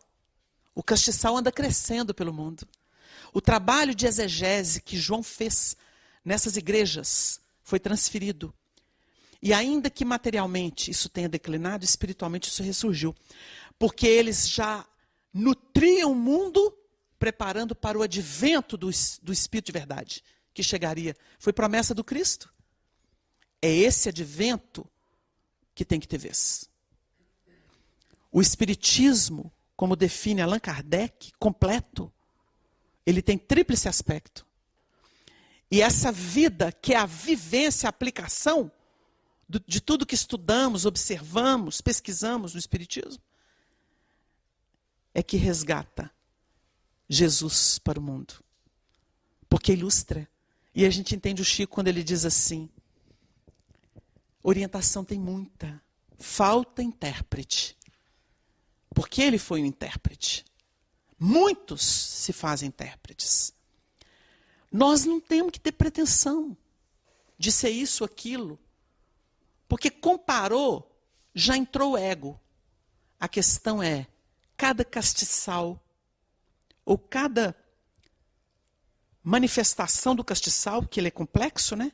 O castiçal anda crescendo pelo mundo. O trabalho de exegese que João fez nessas igrejas foi transferido. E ainda que materialmente isso tenha declinado, espiritualmente isso ressurgiu. Porque eles já nutriam o mundo preparando para o advento do Espírito de verdade, que chegaria. Foi promessa do Cristo. É esse advento que tem que ter vez. O Espiritismo, como define Allan Kardec, completo, ele tem tríplice aspecto. E essa vida, que é a vivência, a aplicação de tudo que estudamos, observamos, pesquisamos no Espiritismo, é que resgata Jesus para o mundo. Porque ilustra. E a gente entende o Chico quando ele diz assim: orientação tem muita, falta intérprete. Porque ele foi um intérprete. Muitos se fazem intérpretes. Nós não temos que ter pretensão de ser isso ou aquilo. Porque comparou, já entrou o ego. A questão é, cada castiçal, ou cada manifestação do castiçal, que ele é complexo, né?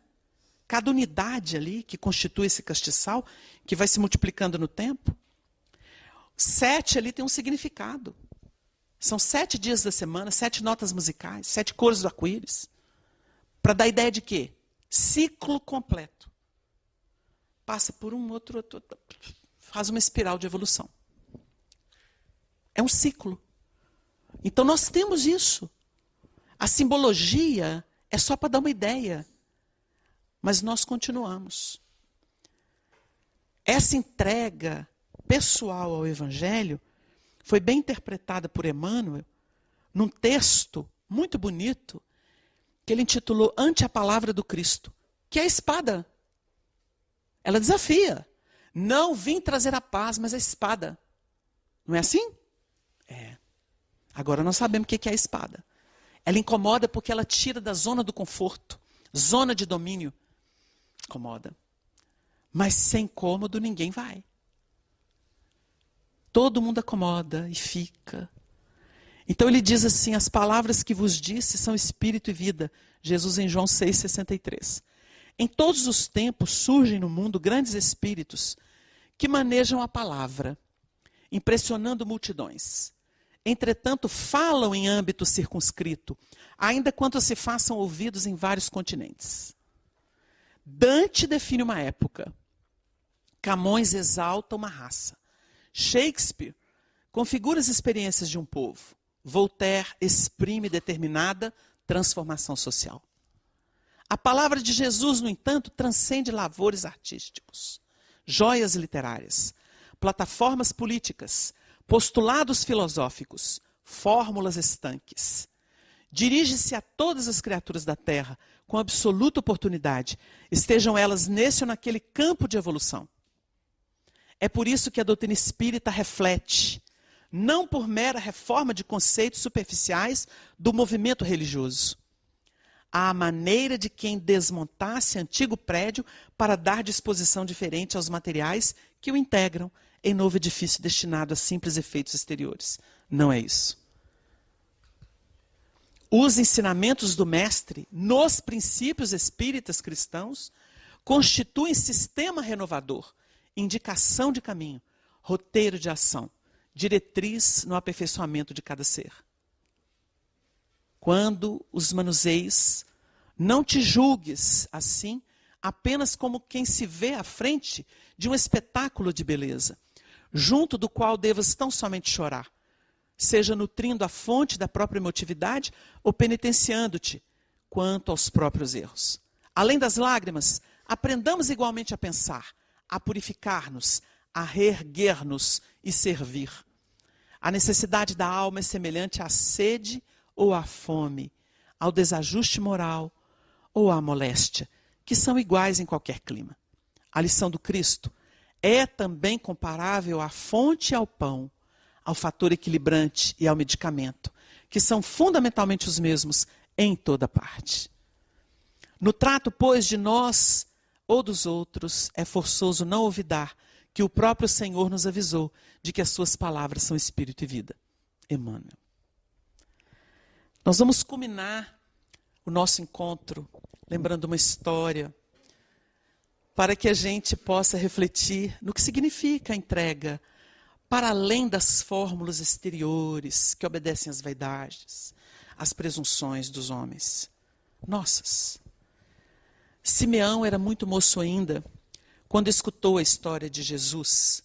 Cada unidade ali que constitui esse castiçal, que vai se multiplicando no tempo. 7 ali tem um significado. São 7 dias da semana, 7 notas musicais, 7 cores do arco-íris. Para dar ideia de quê? Ciclo completo. Passa por um outro, faz uma espiral de evolução. É um ciclo. Então nós temos isso. A simbologia é só para dar uma ideia. Mas nós continuamos. Essa entrega pessoal ao Evangelho foi bem interpretada por Emmanuel num texto muito bonito que ele intitulou Ante a Palavra do Cristo, que é a espada. Ela desafia. Não vim trazer a paz, mas a espada. Não é assim? É. Agora nós sabemos o que é a espada. Ela incomoda porque ela tira da zona do conforto, zona de domínio. Incomoda. Mas sem cômodo ninguém vai. Todo mundo acomoda e fica. Então ele diz assim: as palavras que vos disse são espírito e vida. Jesus em João 6,63. Em todos os tempos surgem no mundo grandes espíritos que manejam a palavra, impressionando multidões. Entretanto, falam em âmbito circunscrito, ainda quanto se façam ouvidos em vários continentes. Dante define uma época. Camões exalta uma raça. Shakespeare configura as experiências de um povo. Voltaire exprime determinada transformação social. A palavra de Jesus, no entanto, transcende lavores artísticos, joias literárias, plataformas políticas, postulados filosóficos, fórmulas estanques. Dirige-se a todas as criaturas da Terra com absoluta oportunidade, estejam elas nesse ou naquele campo de evolução. É por isso que a doutrina espírita reflete, não por mera reforma de conceitos superficiais do movimento religioso, à maneira de quem desmontasse antigo prédio para dar disposição diferente aos materiais que o integram em novo edifício destinado a simples efeitos exteriores. Não é isso. Os ensinamentos do mestre, nos princípios espíritas cristãos, constituem sistema renovador, indicação de caminho, roteiro de ação, diretriz no aperfeiçoamento de cada ser. Quando os manuseis, não te julgues assim, apenas como quem se vê à frente de um espetáculo de beleza, junto do qual devas tão somente chorar, seja nutrindo a fonte da própria emotividade ou penitenciando-te quanto aos próprios erros. Além das lágrimas, aprendamos igualmente a pensar, a purificar-nos, a reerguer-nos e servir. A necessidade da alma é semelhante à sede ou à fome, ao desajuste moral ou à moléstia, que são iguais em qualquer clima. A lição do Cristo é também comparável à fonte e ao pão, ao fator equilibrante e ao medicamento, que são fundamentalmente os mesmos em toda parte. No trato, pois, de nós ou dos outros, é forçoso não olvidar que o próprio Senhor nos avisou de que as suas palavras são espírito e vida. Emmanuel. Nós vamos culminar o nosso encontro lembrando uma história para que a gente possa refletir no que significa a entrega para além das fórmulas exteriores que obedecem às vaidades, às presunções dos homens. Nossas. Simeão era muito moço ainda quando escutou a história de Jesus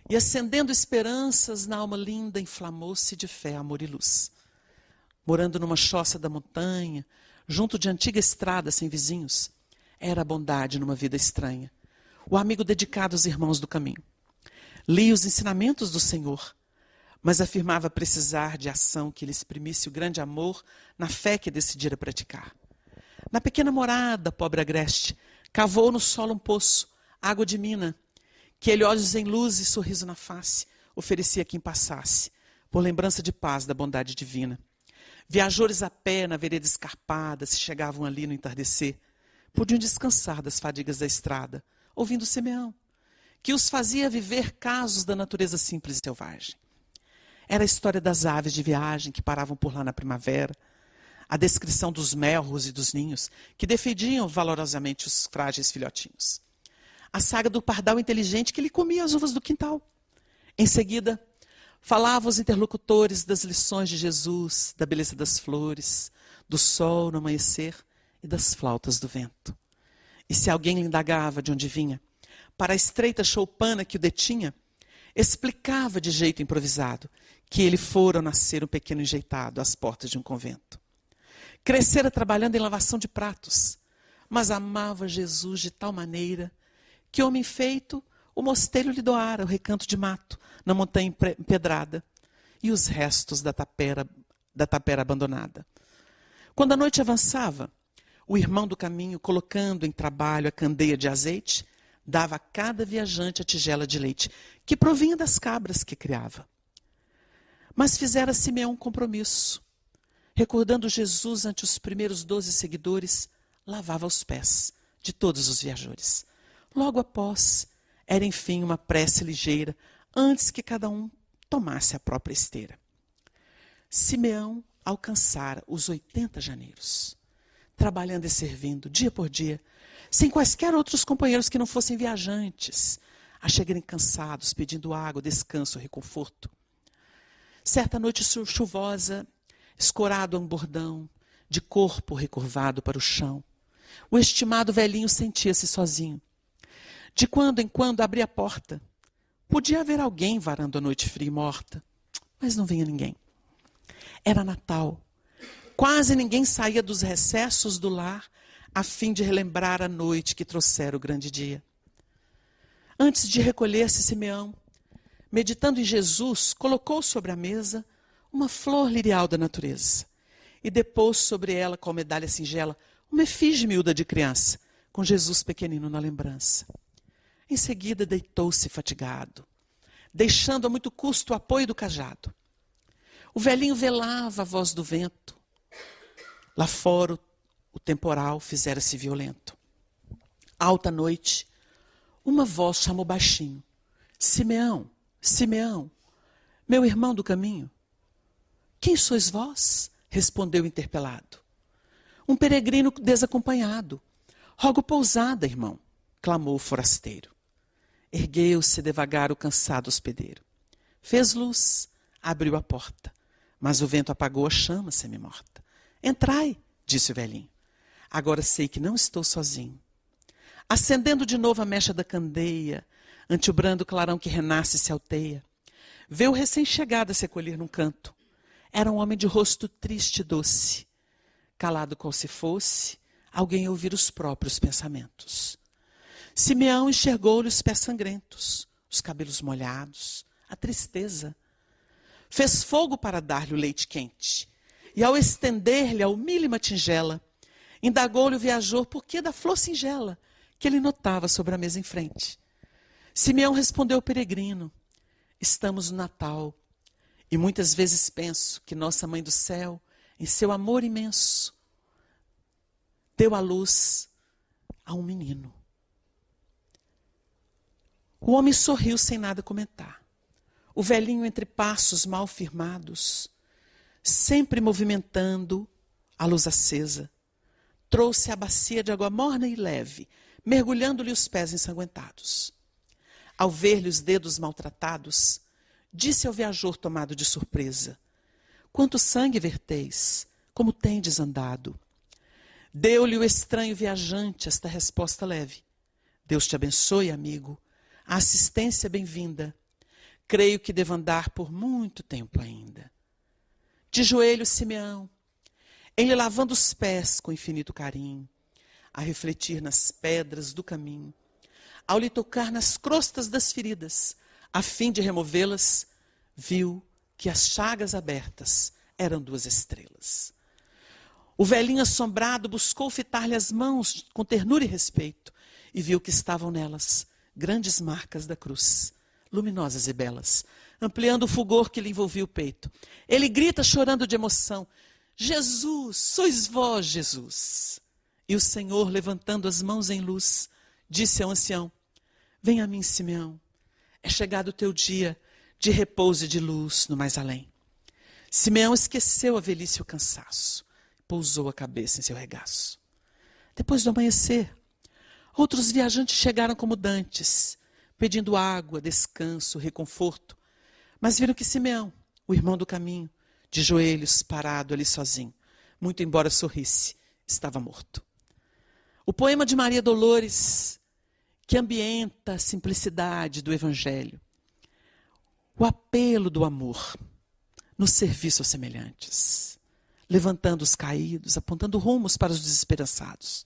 e, acendendo esperanças na alma linda, inflamou-se de fé, amor e luz. Morando numa choça da montanha, junto de antiga estrada sem vizinhos, era a bondade numa vida estranha, o amigo dedicado aos irmãos do caminho. Lia os ensinamentos do Senhor, mas afirmava precisar de ação que lhe exprimisse o grande amor na fé que decidira praticar. Na pequena morada, pobre agreste, cavou no solo um poço, água de mina, que ele, olhos em luz e sorriso na face, oferecia a quem passasse, por lembrança de paz da bondade divina. Viajores a pé na vereda escarpada, se chegavam ali no entardecer, podiam descansar das fadigas da estrada, ouvindo Simeão, que os fazia viver casos da natureza simples e selvagem. Era a história das aves de viagem que paravam por lá na primavera, a descrição dos melros e dos ninhos, que defendiam valorosamente os frágeis filhotinhos. A saga do pardal inteligente que lhe comia as uvas do quintal. Em seguida, falavam os interlocutores das lições de Jesus, da beleza das flores, do sol no amanhecer e das flautas do vento. E se alguém lhe indagava de onde vinha, para a estreita choupana que o detinha, explicava de jeito improvisado que ele fora nascer um pequeno enjeitado às portas de um convento. Crescera trabalhando em lavação de pratos, mas amava Jesus de tal maneira que, homem feito, o mosteiro lhe doara o recanto de mato na montanha empedrada e os restos da tapera abandonada. Quando a noite avançava, o irmão do caminho, colocando em trabalho a candeia de azeite, dava a cada viajante a tigela de leite, que provinha das cabras que criava. Mas fizera Simeão um compromisso. Recordando Jesus ante os primeiros 12 seguidores, lavava os pés de todos os viajores. Logo após, era enfim uma prece ligeira, antes que cada um tomasse a própria esteira. Simeão alcançara os 80 janeiros, trabalhando e servindo, dia por dia, sem quaisquer outros companheiros que não fossem viajantes, a chegarem cansados, pedindo água, descanso, reconforto. Certa noite chuvosa, escorado a um bordão, de corpo recurvado para o chão, o estimado velhinho sentia-se sozinho. De quando em quando abria a porta. Podia haver alguém varando a noite fria e morta, mas não vinha ninguém. Era Natal. Quase ninguém saía dos recessos do lar a fim de relembrar a noite que trouxera o grande dia. Antes de recolher-se, Simeão, meditando em Jesus, colocou sobre a mesa uma flor lirial da natureza e depôs sobre ela, com a medalha singela, uma efígie miúda de criança, com Jesus pequenino na lembrança. Em seguida deitou-se fatigado, deixando a muito custo o apoio do cajado. O velhinho velava a voz do vento. Lá fora o temporal fizera-se violento. Alta noite, uma voz chamou baixinho: Simeão, Simeão, meu irmão do caminho. Quem sois vós? Respondeu interpelado. Um peregrino desacompanhado. Rogo pousada, irmão, clamou o forasteiro. Ergueu-se devagar o cansado hospedeiro. Fez luz, abriu a porta, mas o vento apagou a chama semi-morta. Entrai, disse o velhinho. Agora sei que não estou sozinho. Acendendo de novo a mecha da candeia, ante o brando clarão que renasce e se alteia, vê o recém-chegado a se acolher num canto. Era um homem de rosto triste e doce, calado qual se fosse alguém a ouvir os próprios pensamentos. Simeão enxergou-lhe os pés sangrentos, os cabelos molhados, a tristeza. Fez fogo para dar-lhe o leite quente, e ao estender-lhe a humílima tingela, indagou-lhe o viajor por que da flor singela que ele notava sobre a mesa em frente. Simeão respondeu ao peregrino: estamos no Natal, e muitas vezes penso que nossa Mãe do Céu, em seu amor imenso, deu à luz a um menino. O homem sorriu sem nada comentar. O velhinho, entre passos mal firmados, sempre movimentando a luz acesa, trouxe a bacia de água morna e leve, mergulhando-lhe os pés ensanguentados. Ao ver-lhe os dedos maltratados, disse ao viajor tomado de surpresa: quanto sangue verteis, como tendes andado? Deu-lhe o estranho viajante esta resposta leve: Deus te abençoe, amigo, a assistência bem-vinda. Creio que devo andar por muito tempo ainda. De joelho, Simeão, ele lavando os pés com infinito carinho, a refletir nas pedras do caminho, ao lhe tocar nas crostas das feridas, a fim de removê-las, viu que as chagas abertas eram 2 estrelas. O velhinho assombrado buscou fitar-lhe as mãos com ternura e respeito, e viu que estavam nelas grandes marcas da cruz, luminosas e belas, ampliando o fulgor que lhe envolvia o peito. Ele grita chorando de emoção: Jesus, sois vós, Jesus. E o Senhor, levantando as mãos em luz, disse ao ancião: vem a mim, Simeão, é chegado o teu dia de repouso e de luz no mais além. Simeão esqueceu a velhice e o cansaço, pousou a cabeça em seu regaço. Depois do amanhecer, outros viajantes chegaram como dantes, pedindo água, descanso, reconforto, mas viram que Simeão, o irmão do caminho, de joelhos, parado ali sozinho, muito embora sorrisse, estava morto. O poema de Maria Dolores, que ambienta a simplicidade do Evangelho, o apelo do amor no serviço aos semelhantes, levantando os caídos, apontando rumos para os desesperançados.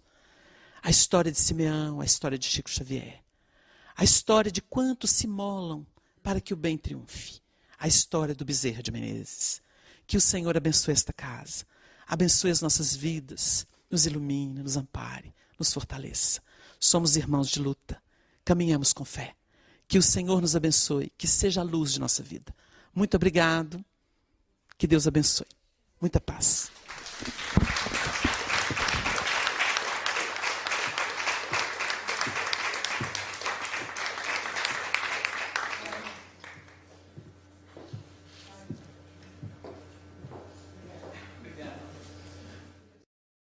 A história de Simeão, a história de Chico Xavier, a história de quantos se molam para que o bem triunfe, a história do Bezerra de Menezes. Que o Senhor abençoe esta casa, abençoe as nossas vidas, nos ilumine, nos ampare, nos fortaleça. Somos irmãos de luta, caminhamos com fé. Que o Senhor nos abençoe, que seja a luz de nossa vida. Muito obrigado, que Deus abençoe. Muita paz.